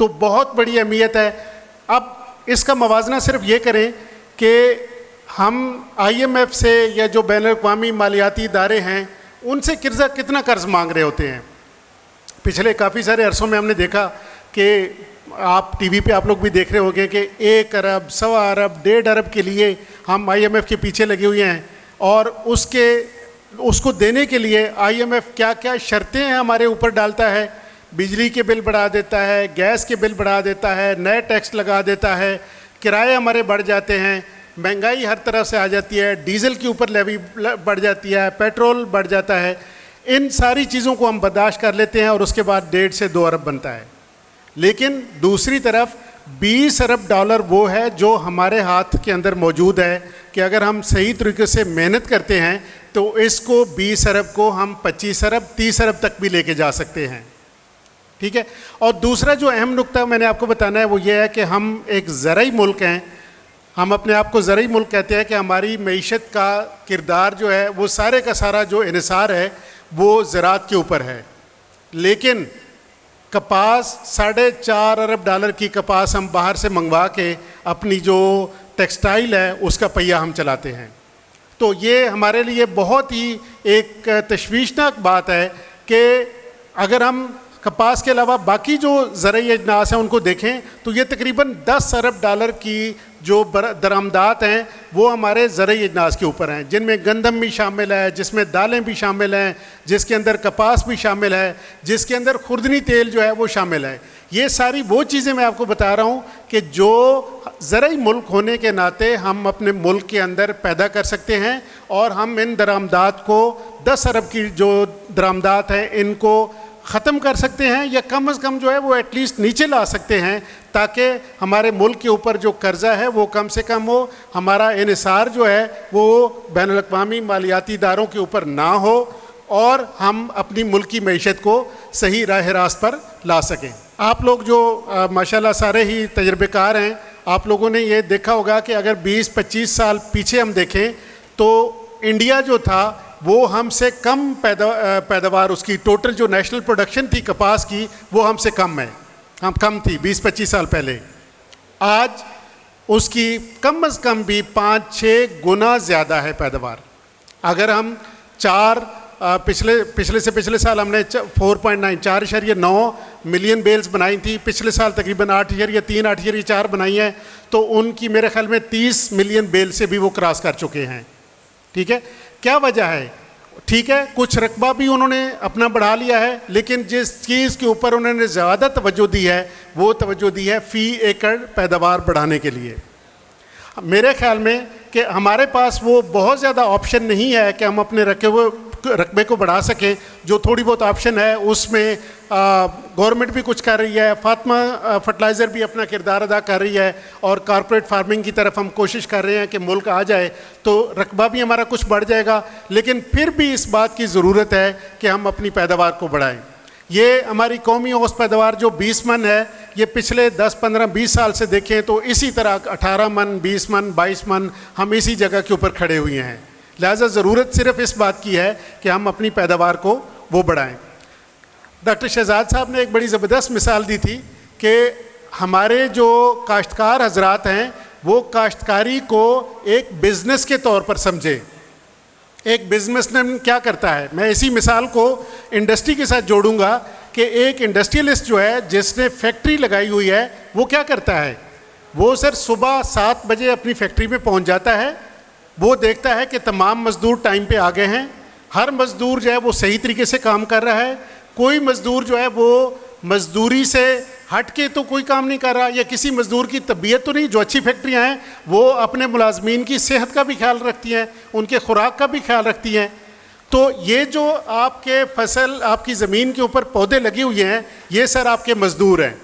[SPEAKER 8] تو بہت بڑی اہمیت ہے. اب اس کا موازنہ صرف یہ کریں کہ ہم IMF سے یا جو بین الاقوامی مالیاتی ادارے ہیں ان سے کتنا قرض مانگ رہے ہوتے ہیں. پچھلے کافی سارے عرصوں میں ہم نے دیکھا کہ آپ ٹی وی پہ آپ لوگ بھی دیکھ رہے ہوگے کہ 1 ارب 1.25 ارب 1.5 ارب کے لیے ہم IMF کے پیچھے لگے ہوئے ہیں, اور اس کو دینے کے لیے IMF کیا کیا شرطیں ہیں ہمارے اوپر ڈالتا ہے. بجلی کے بل بڑھا دیتا ہے, گیس کے بل بڑھا دیتا ہے, نئے ٹیکس لگا دیتا ہے, کرائے ہمارے بڑھ جاتے ہیں, مہنگائی ہر طرح سے آ جاتی ہے, ڈیزل کے اوپر لیوی بڑھ جاتی ہے, پیٹرول بڑھ جاتا ہے. ان ساری چیزوں کو ہم برداشت کر لیتے ہیں اور اس کے بعد 1.5 سے 2 ارب بنتا ہے. لیکن دوسری طرف 20 ارب ڈالر وہ ہے جو ہمارے ہاتھ کے اندر موجود ہے کہ اگر ہم صحیح طریقے سے محنت کرتے ہیں تو اس کو 20 ارب کو ہم 25 ارب 30 ارب تک بھی لے کے جا سکتے ہیں. ٹھیک ہے. اور دوسرا جو اہم نقطہ میں نے آپ کو بتانا ہے وہ یہ ہے کہ ہم ایک زرعی ملک ہیں. ہم اپنے آپ کو زرعی ملک کہتے ہیں کہ ہماری معیشت کا کردار جو ہے وہ سارے کا سارا جو انحصار ہے وہ زراعت کے اوپر ہے. لیکن کپاس 4.5 ارب ڈالر کی کپاس ہم باہر سے منگوا کے اپنی جو ٹیکسٹائل ہے اس کا پہیہ ہم چلاتے ہیں. تو یہ ہمارے لیے بہت ہی ایک تشویشناک بات ہے کہ اگر ہم کپاس کے علاوہ باقی جو زرعی اجناس ہیں ان کو دیکھیں تو یہ تقریباً 10 ارب ڈالر کی جو درآمدات ہیں وہ ہمارے زرعی اجناس کے اوپر ہیں, جن میں گندم بھی شامل ہے, جس میں دالیں بھی شامل ہیں, جس کے اندر کپاس بھی شامل ہے, جس کے اندر خوردنی تیل جو ہے وہ شامل ہے. یہ ساری وہ چیزیں میں آپ کو بتا رہا ہوں کہ جو زرعی ملک ہونے کے ناطے ہم اپنے ملک کے اندر پیدا کر سکتے ہیں, اور ہم ان درآمدات کو 10 ارب کی جو درآمدات ہیں ان کو ختم کر سکتے ہیں, یا کم از کم جو ہے وہ ایٹ لیسٹ نیچے لا سکتے ہیں, تاکہ ہمارے ملک کے اوپر جو قرضہ ہے وہ کم سے کم ہو, ہمارا انحصار جو ہے وہ بین الاقوامی مالیاتی اداروں کے اوپر نہ ہو, اور ہم اپنی ملکی معیشت کو صحیح راہ راست پر لا سکیں. آپ لوگ جو ماشاءاللہ سارے ہی تجربے کار ہیں, آپ لوگوں نے یہ دیکھا ہوگا کہ اگر 20-25 سال پیچھے ہم دیکھیں تو انڈیا جو تھا وہ ہم سے کم پیداوار, اس کی ٹوٹل جو نیشنل پروڈکشن تھی کپاس کی وہ ہم سے کم ہے, ہم کم تھی 20-25 سال پہلے. آج اس کی کم از کم بھی 5-6 گنا زیادہ ہے پیداوار. اگر ہم پچھلے سال ہم نے 4.9 ملین بیلز بنائی تھی, پچھلے سال تقریباً 8.3-8.4 بنائی ہیں, تو ان کی میرے خیال میں 30 ملین بیل سے بھی وہ کراس کر چکے ہیں. ٹھیک ہے. کیا وجہ ہے؟ ٹھیک ہے کچھ رقبہ بھی انہوں نے اپنا بڑھا لیا ہے, لیکن جس چیز کے اوپر انہوں نے زیادہ توجہ دی ہے وہ توجہ دی ہے فی ایکڑ پیداوار بڑھانے کے لیے. میرے خیال میں کہ ہمارے پاس وہ بہت زیادہ آپشن نہیں ہے کہ ہم اپنے رقبے کو بڑھا سکیں. جو تھوڑی بہت آپشن ہے اس میں گورنمنٹ بھی کچھ کر رہی ہے, فاطمہ فرٹیلائزر بھی اپنا کردار ادا کر رہی ہے, اور کارپوریٹ فارمنگ کی طرف ہم کوشش کر رہے ہیں کہ ملک آ جائے تو رقبہ بھی ہمارا کچھ بڑھ جائے گا. لیکن پھر بھی اس بات کی ضرورت ہے کہ ہم اپنی پیداوار کو بڑھائیں. یہ ہماری قومی اوسط پیداوار جو 20 من ہے, یہ پچھلے 10-15-20 سال سے دیکھیں تو اسی طرح 18 من 20 من 22 من ہم اسی جگہ کے اوپر کھڑے ہوئے ہیں. لہٰذا ضرورت صرف اس بات کی ہے کہ ہم اپنی پیداوار کو وہ بڑھائیں. ڈاکٹر شہزاد صاحب نے ایک بڑی زبردست مثال دی تھی کہ ہمارے جو کاشتکار حضرات ہیں وہ کاشتکاری کو ایک بزنس کے طور پر سمجھے. ایک بزنس مین کیا کرتا ہے, میں اسی مثال کو انڈسٹری کے ساتھ جوڑوں گا کہ ایک انڈسٹریلسٹ جو ہے جس نے فیکٹری لگائی ہوئی ہے وہ کیا کرتا ہے, وہ سر صبح 7 بجے اپنی فیکٹری میں پہنچ جاتا ہے, وہ دیکھتا ہے کہ تمام مزدور ٹائم پہ آ گئے ہیں, ہر مزدور جو ہے وہ صحیح طریقے سے کام کر رہا ہے, کوئی مزدور جو ہے وہ مزدوری سے ہٹ کے تو کوئی کام نہیں کر رہا, یا کسی مزدور کی طبیعت تو نہیں. جو اچھی فیکٹریاں ہیں وہ اپنے ملازمین کی صحت کا بھی خیال رکھتی ہیں, ان کے خوراک کا بھی خیال رکھتی ہیں. تو یہ جو آپ کے فصل آپ کی زمین کے اوپر پودے لگے ہوئے ہیں یہ سر آپ کے مزدور ہیں.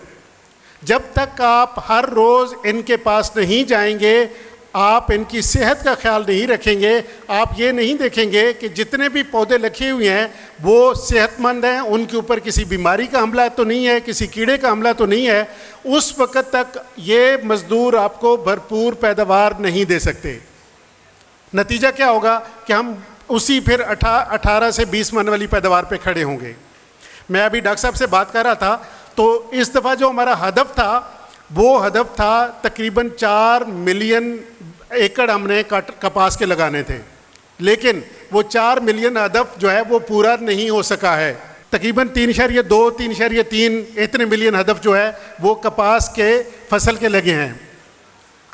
[SPEAKER 8] جب تک آپ ہر روز ان کے پاس نہیں جائیں گے, آپ ان کی صحت کا خیال نہیں رکھیں گے, آپ یہ نہیں دیکھیں گے کہ جتنے بھی پودے لکھے ہوئے ہیں وہ صحت مند ہیں, ان کے اوپر کسی بیماری کا حملہ تو نہیں ہے, کسی کیڑے کا حملہ تو نہیں ہے, اس وقت تک یہ مزدور آپ کو بھرپور پیداوار نہیں دے سکتے. نتیجہ کیا ہوگا کہ ہم اسی پھر 18 سے 20 من والی پیداوار پہ کھڑے ہوں گے. میں ابھی ڈاکٹر صاحب سے بات کر رہا تھا تو اس دفعہ جو ہمارا ہدف تھا وہ ہدف تھا تقریباً 4 ملین ایکڑ ہم نے کپاس کے لگانے تھے، لیکن وہ 4 ملین ہدف جو ہے وہ پورا نہیں ہو سکا ہے. تقریباً 3.2 3.3 اتنے ملین ہدف جو ہے وہ کپاس کے فصل کے لگے ہیں.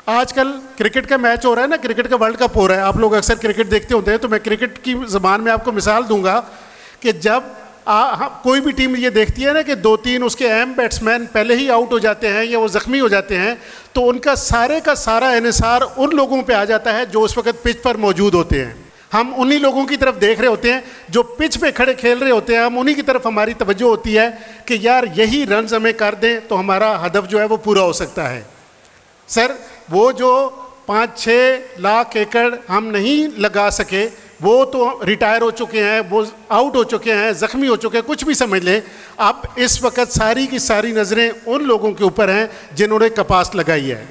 [SPEAKER 8] آج کل کرکٹ کا میچ ہو رہا ہے نا، کرکٹ کا ورلڈ کپ ہو رہا ہے، آپ لوگ اکثر کرکٹ دیکھتے ہوتے ہیں، تو میں کرکٹ کی زبان میں آپ کو مثال دوں گا کہ جب کوئی بھی ٹیم یہ دیکھتی ہے نا کہ 2-3 اس کے اہم بیٹسمین پہلے ہی آؤٹ ہو جاتے ہیں یا وہ زخمی ہو جاتے ہیں، تو ان کا سارا انحصار ان لوگوں پہ آ جاتا ہے جو اس وقت پچ پر موجود ہوتے ہیں. ہم انہی لوگوں کی طرف دیکھ رہے ہوتے ہیں جو پچ پہ کھڑے کھیل رہے ہوتے ہیں، ہم انہی کی طرف ہماری توجہ ہوتی ہے کہ یار یہی رنز ہمیں کر دیں تو ہمارا ہدف جو ہے وہ پورا ہو سکتا ہے. سر وہ جو 5-6 لاکھ ایکڑ ہم نہیں لگا سکے وہ تو ریٹائر ہو چکے ہیں، وہ آؤٹ ہو چکے ہیں، زخمی ہو چکے ہیں، کچھ بھی سمجھ لیں. اب اس وقت ساری کی ساری نظریں ان لوگوں کے اوپر ہیں جنہوں نے کپاس لگائی ہے،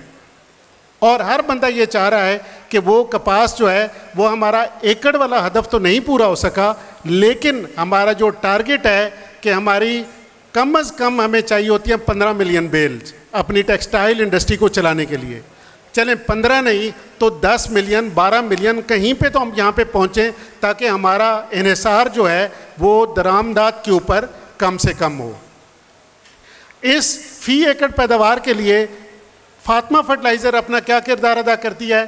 [SPEAKER 8] اور ہر بندہ یہ چاہ رہا ہے کہ وہ کپاس جو ہے وہ ہمارا ایکڑ والا ہدف تو نہیں پورا ہو سکا، لیکن ہمارا جو ٹارگٹ ہے کہ ہماری کم از کم ہمیں چاہیے ہوتی ہیں 15 ملین بیلز اپنی ٹیکسٹائل انڈسٹری کو چلانے کے لیے. چلیں 15 نہیں تو 10 ملین 12 ملین کہیں پہ تو ہم یہاں پہ پہنچیں تاکہ ہمارا انحصار جو ہے وہ درآمدات کے اوپر کم سے کم ہو. اس فی ایکڑ پیداوار کے لیے فاطمہ فرٹیلائزر اپنا کیا کردار ادا کرتی ہے؟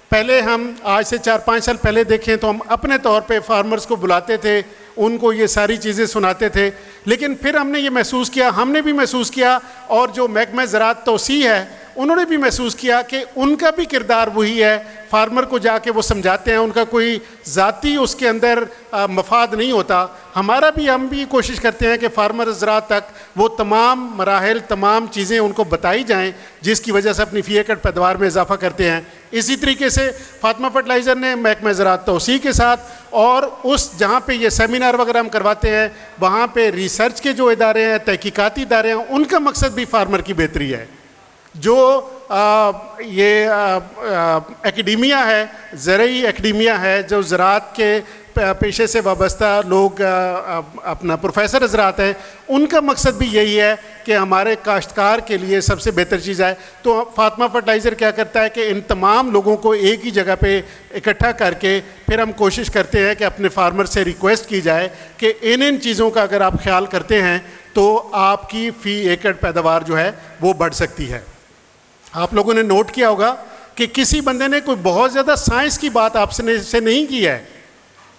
[SPEAKER 8] پہلے ہم آج سے 4-5 سال پہلے دیکھیں تو ہم اپنے طور پہ فارمرز کو بلاتے تھے، ان کو یہ ساری چیزیں سناتے تھے، لیکن پھر ہم نے یہ محسوس کیا، ہم نے بھی محسوس کیا، اور جو محکمہ زراعت توسیع ہے انہوں نے بھی محسوس کیا کہ ان کا بھی کردار وہی ہے. فارمر کو جا کے وہ سمجھاتے ہیں، ان کا کوئی ذاتی اس کے اندر مفاد نہیں ہوتا. ہمارا بھی ہم بھی کوشش کرتے ہیں کہ فارمر زراعت تک وہ تمام مراحل، تمام چیزیں ان کو بتائی جائیں جس کی وجہ سے اپنی فی ایکڑ پیداوار میں اضافہ کرتے ہیں. اسی طریقے سے فاطمہ فرٹیلائزر نے محکمہ زراعت توسیع کے ساتھ اور اس جہاں پہ یہ سیمینار وغیرہ ہم کرواتے ہیں وہاں پہ ریسرچ کے جو ادارے ہیں، تحقیقاتی ادارے ہیں، ان کا مقصد بھی فارمر کی بہتری ہے. جو یہ اکیڈیمیا ہے، زرعی اکیڈیمیا ہے، جو زراعت کے پیشے سے وابستہ لوگ اپنا پروفیسر زراعت ہیں، ان کا مقصد بھی یہی ہے کہ ہمارے کاشتکار کے لیے سب سے بہتر چیز ہے. تو فاطمہ فرٹیلائزر کیا کرتا ہے کہ ان تمام لوگوں کو ایک ہی جگہ پہ اکٹھا کر کے پھر ہم کوشش کرتے ہیں کہ اپنے فارمر سے ریکویسٹ کی جائے کہ ان چیزوں کا اگر آپ خیال کرتے ہیں تو آپ کی فی ایکڑ پیداوار جو ہے وہ بڑھ سکتی ہے. آپ لوگوں نے نوٹ کیا ہوگا کہ کسی بندے نے کوئی بہت زیادہ سائنس کی بات آپ سے نہیں کی ہے،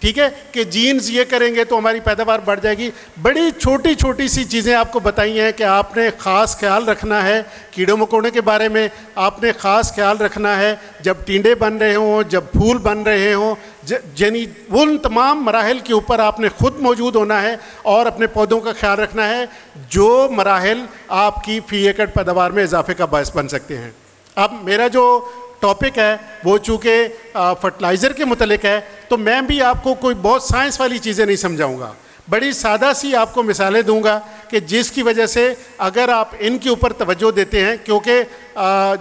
[SPEAKER 8] ٹھیک ہے، کہ جینز یہ کریں گے تو ہماری پیداوار بڑھ جائے گی. بڑی چھوٹی چھوٹی سی چیزیں آپ کو بتائی ہیں کہ آپ نے خاص خیال رکھنا ہے کیڑوں مکوڑے کے بارے میں، آپ نے خاص خیال رکھنا ہے جب ٹینڈے بن رہے ہوں، جب پھول بن رہے ہوں، یعنی ان تمام مراحل کے اوپر آپ نے خود موجود ہونا ہے اور اپنے پودوں کا خیال رکھنا ہے جو مراحل آپ کی فی ایکڑ پیداوار میں اضافے کا باعث بن سکتے ہیں. اب میرا جو ٹاپک ہے وہ چونکہ فرٹیلائزر کے متعلق ہے تو میں بھی آپ کو کوئی بہت سائنس والی چیزیں نہیں سمجھاؤں گا، بڑی سادہ سی آپ کو مثالیں دوں گا کہ جس کی وجہ سے اگر آپ ان کے اوپر توجہ دیتے ہیں، کیونکہ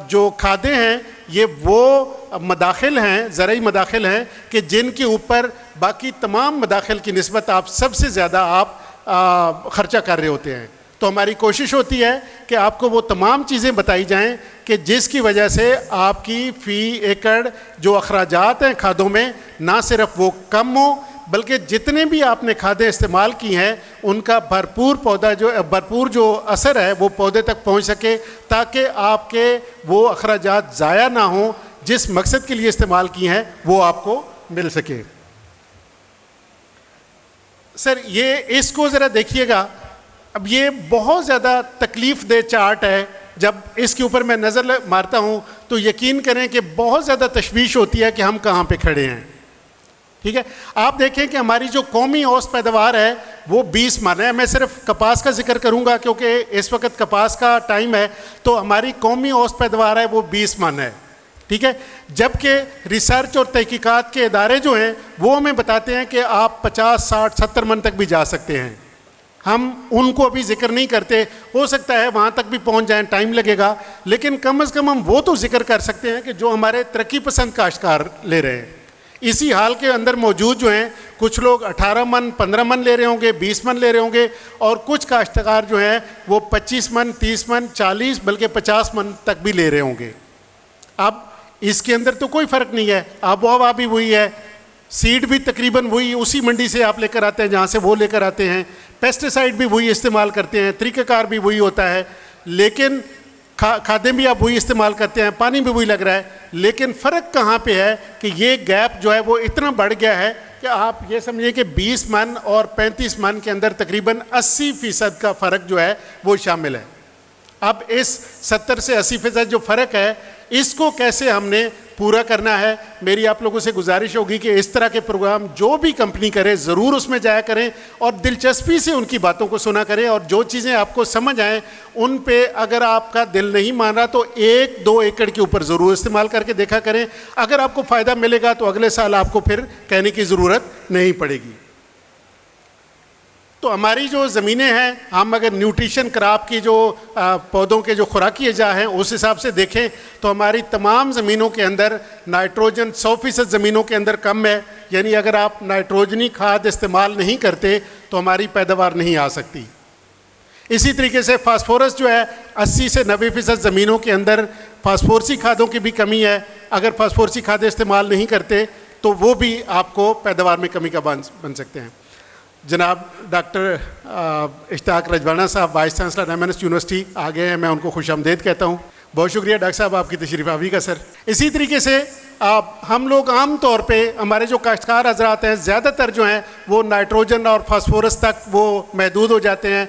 [SPEAKER 8] جو کھادیں ہیں یہ وہ مداخل ہیں، زرعی مداخل ہیں کہ جن کے اوپر باقی تمام مداخل کی نسبت آپ سب سے زیادہ آپ خرچہ کر رہے ہوتے ہیں. تو ہماری کوشش ہوتی ہے کہ آپ کو وہ تمام چیزیں بتائی جائیں کہ جس کی وجہ سے آپ کی فی ایکڑ جو اخراجات ہیں کھادوں میں نہ صرف وہ کم ہوں بلکہ جتنے بھی آپ نے کھادیں استعمال کی ہیں ان کا بھرپور جو اثر ہے وہ پودے تک پہنچ سکے تاکہ آپ کے وہ اخراجات ضائع نہ ہوں، جس مقصد کے لیے استعمال کی ہیں وہ آپ کو مل سکے. سر یہ اس کو ذرا دیکھیے گا، اب یہ بہت زیادہ تکلیف دہ چارٹ ہے، جب اس کے اوپر میں نظر مارتا ہوں تو یقین کریں کہ بہت زیادہ تشویش ہوتی ہے کہ ہم کہاں پہ کھڑے ہیں. ٹھیک ہے، آپ دیکھیں کہ ہماری جو قومی اوسط پیداوار ہے وہ 20 من ہے. میں صرف کپاس کا ذکر کروں گا کیونکہ اس وقت کپاس کا ٹائم ہے، تو ہماری قومی اوسط پیداوار ہے وہ 20 من ہے. ٹھیک ہے، جبکہ ریسرچ اور تحقیقات کے ادارے جو ہیں وہ ہمیں بتاتے ہیں کہ آپ 50 60 70 من تک بھی جا سکتے ہیں. ہم ان کو ابھی ذکر نہیں کرتے، ہو سکتا ہے وہاں تک بھی پہنچ جائیں، ٹائم لگے گا، لیکن کم از کم ہم وہ تو ذکر کر سکتے ہیں کہ جو ہمارے ترقی پسند کاشتکار لے رہے ہیں. اسی حال کے اندر موجود جو ہیں کچھ لوگ 18 من 15 من لے رہے ہوں گے, 20 من لے رہے ہوں گے, اور کچھ کاشتکار جو ہیں وہ 25 من 30 من 40 بلکہ 50 من تک بھی لے رہے ہوں گے. اب اس کے اندر تو کوئی فرق نہیں ہے, آب و ہوا بھی وہی ہے, سیڈ بھی تقریباً وہی اسی منڈی سے آپ لے کر آتے ہیں جہاں سے وہ لے کر آتے ہیں, پیسٹیسائڈ بھی وہی استعمال کرتے ہیں, طریقہ کار بھی وہی ہوتا ہے, لیکن کھادیں بھی آپ وہی استعمال کرتے ہیں, پانی بھی وہی لگ رہا ہے. لیکن فرق کہاں پہ ہے کہ یہ گیپ جو ہے وہ اتنا بڑھ گیا ہے کہ آپ یہ سمجھیں کہ 20 من اور 35 من کے اندر تقریباً 80% کا فرق جو ہے وہ شامل ہے. اب اس 70 سے 80% جو فرق ہے اس کو کیسے ہم نے پورا کرنا ہے. میری آپ لوگوں سے گزارش ہوگی کہ اس طرح کے پروگرام جو بھی کمپنی کرے ضرور اس میں جایا کریں اور دلچسپی سے ان کی باتوں کو سنا کریں, اور جو چیزیں آپ کو سمجھ آئیں ان پہ اگر آپ کا دل نہیں مان رہا تو 1-2 ایکڑ کے اوپر ضرور استعمال کر کے دیکھا کریں. اگر آپ کو فائدہ ملے گا تو اگلے سال آپ کو پھر کہنے کی ضرورت نہیں پڑے گی. تو ہماری جو زمینیں ہیں, ہم اگر نیوٹریشن کراپ کی جو پودوں کے جو خوراکی اجزاء ہیں اس حساب سے دیکھیں تو ہماری تمام زمینوں کے اندر نائٹروجن 100% زمینوں کے اندر کم ہے. یعنی اگر آپ نائٹروجنی کھاد استعمال نہیں کرتے تو ہماری پیداوار نہیں آ سکتی. اسی طریقے سے فاسفورس جو ہے 80 سے 90% زمینوں کے اندر فاسفورسی کھادوں کی بھی کمی ہے. اگر فاسفورسی کھادیں استعمال نہیں کرتے تو وہ بھی آپ کو پیداوار میں کمی کا بن سکتے ہیں. جناب ڈاکٹر اشتاق رجوانہ صاحب وائس چانسلر MNS یونیورسٹی آ گئے ہیں, میں ان کو خوش آمدید کہتا ہوں. بہت شکریہ ڈاکٹر صاحب آپ کی تشریف آوری کا. سر اسی طریقے سے ہم لوگ عام طور پہ ہمارے جو کاشتکار حضرات ہیں زیادہ تر جو ہیں وہ نائٹروجن اور فاسفورس تک وہ محدود ہو جاتے ہیں.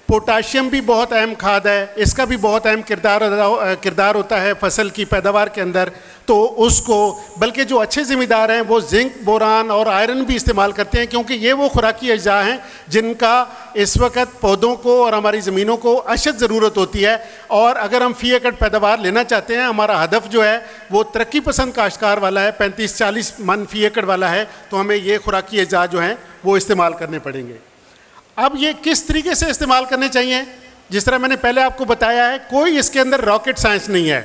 [SPEAKER 8] پوٹاشیم بھی بہت اہم کھاد ہے, اس کا بھی بہت اہم کردار ہوتا ہے فصل کی پیداوار کے اندر. تو اس کو بلکہ جو اچھے ذمہ دار ہیں وہ زنک, بوران اور آئرن بھی استعمال کرتے ہیں, کیونکہ یہ وہ خوراکی اجزاء ہیں جن کا اس وقت پودوں کو اور ہماری زمینوں کو اشد ضرورت ہوتی ہے. اور اگر ہم فی ایکڑ پیداوار لینا چاہتے ہیں, ہمارا ہدف جو ہے وہ ترقی پسند کاشتکار والا ہے, 35-40 من فی ایکڑ والا ہے, تو ہمیں یہ خوراکی اجزاء جو ہیں وہ استعمال کرنے پڑیں گے. اب یہ کس طریقے سے استعمال کرنے چاہیے؟ جس طرح میں نے پہلے آپ کو بتایا ہے, کوئی اس کے اندر راکٹ سائنس نہیں ہے.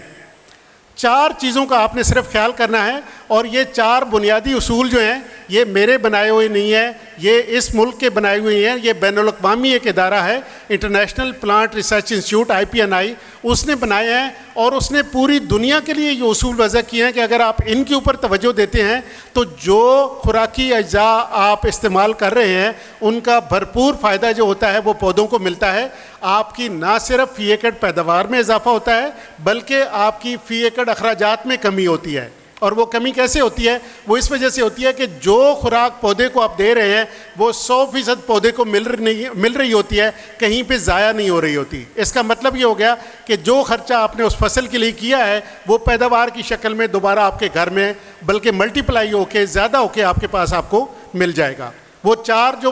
[SPEAKER 8] 4 چیزوں کا آپ نے صرف خیال کرنا ہے, اور یہ 4 بنیادی اصول جو ہیں یہ میرے بنائے ہوئے نہیں ہیں, یہ اس ملک کے بنائے ہوئے ہیں. یہ بین الاقوامی ایک ادارہ ہے, international plant research institute IPNI, اس نے بنائے ہیں اور اس نے پوری دنیا کے لیے یہ اصول وضع کیے ہیں کہ اگر آپ ان کے اوپر توجہ دیتے ہیں تو جو خوراکی اجزاء آپ استعمال کر رہے ہیں ان کا بھرپور فائدہ جو ہوتا ہے وہ پودوں کو ملتا ہے. آپ کی نہ صرف فی ایکڑ پیداوار میں اضافہ ہوتا ہے بلکہ آپ کی فی ایکڑ اخراجات میں کمی ہوتی ہے. اور وہ کمی کیسے ہوتی ہے؟ وہ اس وجہ سے ہوتی ہے کہ جو خوراک پودے کو آپ دے رہے ہیں وہ 100% پودے کو مل رہی ہوتی ہے, کہیں پہ ضائع نہیں ہو رہی ہوتی. اس کا مطلب یہ ہو گیا کہ جو خرچہ آپ نے اس فصل کے لیے کیا ہے وہ پیداوار کی شکل میں دوبارہ آپ کے گھر میں بلکہ ملٹی پلائی ہو کے زیادہ ہو کے آپ کے پاس آپ کو مل جائے گا. وہ 4 جو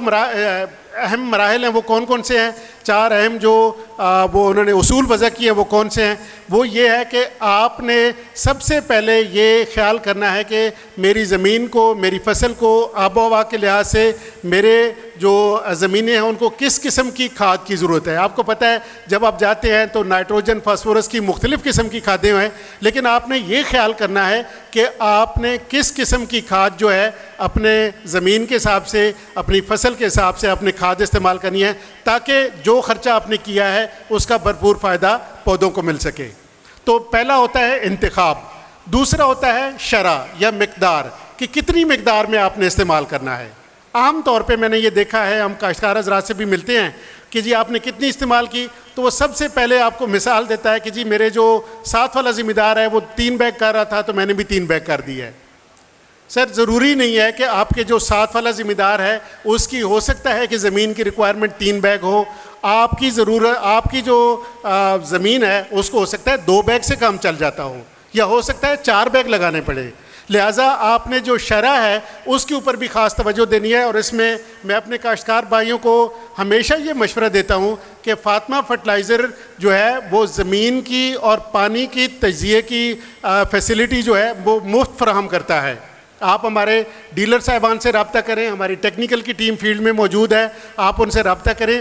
[SPEAKER 8] اہم مراحل ہیں وہ کون کون سے ہیں؟ 4 اہم جو وہ انہوں نے اصول وضع کیے ہیں وہ کون سے ہیں؟ وہ یہ ہے کہ آپ نے سب سے پہلے یہ خیال کرنا ہے کہ میری زمین کو, میری فصل کو آب و ہوا کے لحاظ سے میرے جو زمینیں ہیں ان کو کس قسم کی کھاد کی ضرورت ہے. آپ کو پتہ ہے جب آپ جاتے ہیں تو نائٹروجن, فاسفورس کی مختلف قسم کی کھادیں ہیں, لیکن آپ نے یہ خیال کرنا ہے کہ آپ نے کس قسم کی کھاد جو ہے اپنے زمین کے حساب سے, اپنی فصل کے حساب سے اپنی کھاد استعمال کرنی ہے تاکہ جو خرچہ آپ نے کیا ہے اس کا بھرپور فائدہ پودوں کو مل سکے. تو پہلا ہوتا ہے انتخاب, دوسرا ہوتا ہے شرح یا مقدار, کہ کتنی مقدار میں آپ نے استعمال کرنا ہے. عام طور پہ میں نے یہ دیکھا ہے, ہم کاشتکار حضرات سے بھی ملتے ہیں کہ جی آپ نے کتنی استعمال کی, تو وہ سب سے پہلے آپ کو مثال دیتا ہے کہ جی میرے جو ساتھ والا ذمہ دار ہے وہ 3 بیگ کر رہا تھا تو میں نے بھی 3 بیگ کر دی ہے. سر ضروری نہیں ہے کہ آپ کے جو ساتھ والا ذمہ دار ہے اس کی ہو سکتا ہے کہ زمین کی ریکوائرمنٹ 3 بیگ ہو, آپ کی ضرورت, آپ کی جو زمین ہے اس کو ہو سکتا ہے 2 بیگ سے کم چل جاتا ہو, یا ہو سکتا ہے 4 بیگ لگانے پڑے. لہٰذا آپ نے جو شرح ہے اس کے اوپر بھی خاص توجہ دینی ہے. اور اس میں میں اپنے کاشتکار بھائیوں کو ہمیشہ یہ مشورہ دیتا ہوں کہ فاطمہ فرٹیلائزر جو ہے وہ زمین کی اور پانی کی تجزیے کی فیسلٹی جو ہے وہ مفت فراہم کرتا ہے. آپ ہمارے ڈیلر صاحبان سے رابطہ کریں, ہماری ٹیکنیکل کی ٹیم فیلڈ میں موجود ہے, آپ ان سے رابطہ کریں.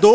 [SPEAKER 8] 2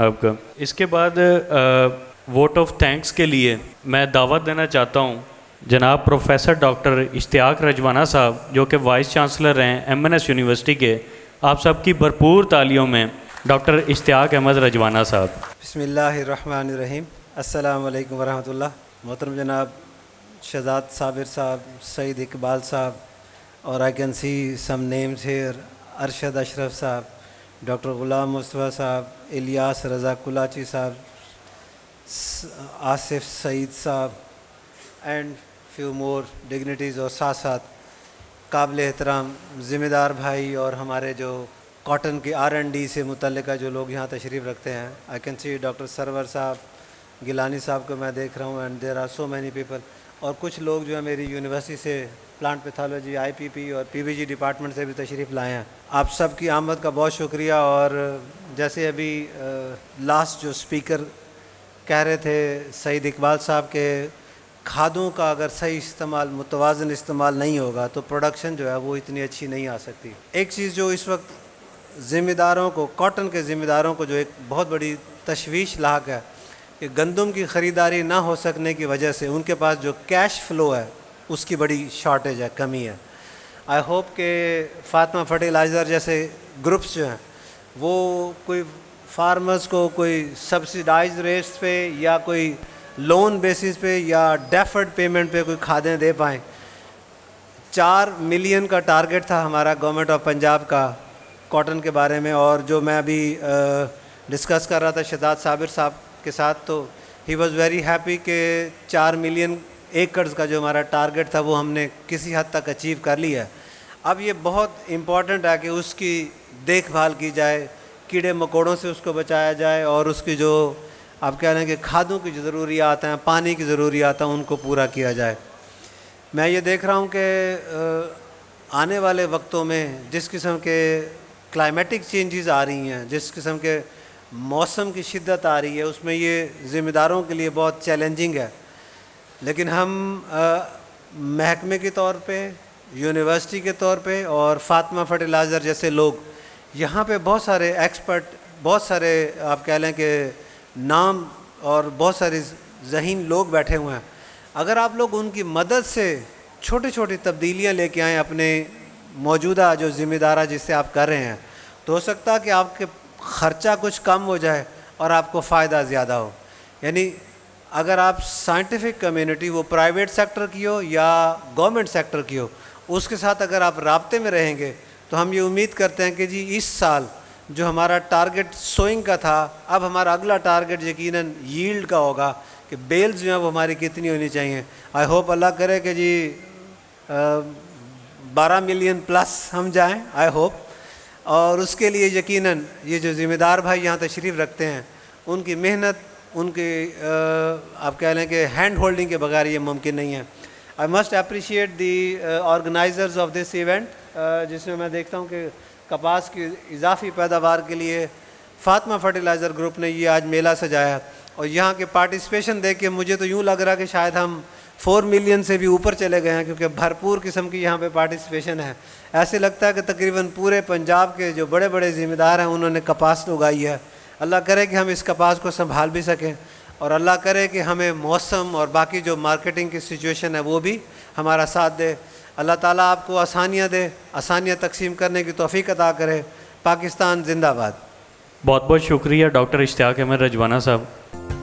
[SPEAKER 1] آپ کا. اس کے بعد ووٹ آف تھینکس کے لیے میں دعوت دینا چاہتا ہوں جناب پروفیسر ڈاکٹر اشتیاق رجوانہ صاحب جو کہ وائس چانسلر ہیں MNS یونیورسٹی کے. آپ سب کی بھرپور تالیوں میں ڈاکٹر اشتیاق احمد رجوانہ صاحب.
[SPEAKER 9] بسم اللہ الرحمن الرحیم. السلام علیکم ورحمۃ اللہ. محترم جناب شہزاد صابر صاحب, سعید اقبال صاحب, اور I can see some names here, Arshad Ashraf sahab, doctor Ghulam Mustafa صاحب, الیاس رضا کلاچی صاحب, آصف سعید صاحب اینڈ فیو مور ڈگنیٹیز, اور ساتھ ساتھ قابل احترام ذمہ دار بھائی اور ہمارے جو کاٹن کے R&D سے متعلقہ جو لوگ یہاں تشریف رکھتے ہیں. آئی کین سی ڈاکٹر سرور صاحب, گیلانی صاحب کو میں دیکھ رہا ہوں, and there are so many people. اور کچھ لوگ جو ہے میری یونیورسٹی سے پلانٹ پیتھولوجی, IPP اور PVG ڈپارٹمنٹ سے بھی تشریف لائے ہیں. آپ سب کی آمد کا بہت شکریہ. اور جیسے ابھی لاسٹ جو اسپیکر کہہ رہے تھے سعید اقبال صاحب کے, کھادوں کا اگر صحیح استعمال, متوازن استعمال نہیں ہوگا تو پروڈکشن جو ہے وہ اتنی اچھی نہیں آ سکتی. ایک چیز جو اس وقت ذمہ داروں کو, کاٹن کے ذمہ داروں کو جو ایک بہت بڑی تشویش لاحق ہے کہ گندم کی خریداری نہ ہو سکنے کی وجہ سے ان کے پاس جو کیش فلو ہے اس کی بڑی شارٹیج ہے, کمی ہے. آئی ہوپ کہ فاطمہ فرٹیلائزر جیسے گروپس جو ہیں وہ کوئی فارمرز کو کوئی سبسیڈائز ریٹس پہ یا کوئی لون بیسس پہ یا ڈیفرڈ پیمنٹ پہ کوئی کھادیں دے پائیں. 4 ملین کا ٹارگٹ تھا ہمارا گورنمنٹ آف پنجاب کا کاٹن کے بارے میں, اور جو میں ابھی ڈسکس کر رہا تھا شہزاد صابر صاحب کے ساتھ تو ہی واز ویری ہیپی کہ 4 ملین ایکڑز کا جو ہمارا ٹارگٹ تھا وہ ہم نے کسی حد تک اچیو کر لیا ہے. اب یہ بہت امپورٹنٹ ہے کہ اس کی دیکھ بھال کی جائے, کیڑے مکوڑوں سے اس کو بچایا جائے, اور اس کی جو آپ کہہ رہے ہیں کہ کھادوں کی جو ضروریات ہیں, پانی کی ضروریات ہیں, ان کو پورا کیا جائے. میں یہ دیکھ رہا ہوں کہ آنے والے وقتوں میں جس قسم کے کلائمیٹک چینجز آ رہی ہیں, جس قسم کے موسم کی شدت آ رہی ہے, اس میں یہ ذمہ داروں کے لیے بہت چیلنجنگ ہے. لیکن ہم محکمے کے طور پہ, یونیورسٹی کے طور پہ, اور فاطمہ فرٹیلائزر جیسے لوگ یہاں پہ بہت سارے ایکسپرٹ, بہت سارے آپ کہہ لیں کہ نام اور بہت سارے ذہین لوگ بیٹھے ہوئے ہیں. اگر آپ لوگ ان کی مدد سے چھوٹی چھوٹی تبدیلیاں لے کے آئیں اپنے موجودہ جو ذمہ دارہ جس سے آپ کر رہے ہیں, تو ہو سکتا ہے کہ آپ کے خرچہ کچھ کم ہو جائے اور آپ کو فائدہ زیادہ ہو. یعنی اگر آپ سائنٹیفک کمیونٹی, وہ پرائیویٹ سیکٹر کی ہو یا گورنمنٹ سیکٹر کی ہو, اس کے ساتھ اگر آپ رابطے میں رہیں گے تو ہم یہ امید کرتے ہیں کہ جی اس سال جو ہمارا ٹارگٹ سوئنگ کا تھا, اب ہمارا اگلا ٹارگٹ یقیناً ییلڈ کا ہوگا کہ بیلز جو ہیں وہ ہماری کتنی ہونی چاہیے. آئی ہوپ اللہ کرے کہ جی 12 ملین پلس ہم جائیں, آئی ہوپ. اور اس کے لیے یقیناً یہ جو ذمہ دار بھائی یہاں تشریف رکھتے ہیں, ان کی محنت, ان کی آپ کہہ لیں کہ ہینڈ ہولڈنگ کے بغیر یہ ممکن نہیں ہے. I must appreciate the organisers of this event, جس میں دیکھتا ہوں کہ کپاس کی اضافی پیداوار کے لیے فاطمہ فرٹیلائزر گروپ نے یہ آج میلہ سجایا, اور یہاں کے پارٹیسپیشن دیکھ کے مجھے تو یوں لگ رہا کہ شاید ہم 4 ملین سے بھی اوپر چلے گئے ہیں, کیونکہ بھرپور قسم کی یہاں پہ پارٹیسپیشن ہے. ایسے لگتا ہے کہ تقریباً پورے پنجاب کے جو بڑے بڑے ذمہ دار ہیں انہوں نے کپاس اگائی ہے. اللہ کرے کہ ہم اس کپاس کو سنبھال بھی سکیں, اور اللہ کرے کہ ہمیں موسم اور باقی جو مارکیٹنگ کی سچویشن ہے وہ بھی ہمارا ساتھ دے. اللہ تعالیٰ آپ کو آسانیاں دے, آسانیاں تقسیم کرنے کی توفیق عطا کرے. پاکستان زندہ باد.
[SPEAKER 1] بہت بہت شکریہ ڈاکٹر اشتیاق احمد رجوانہ صاحب.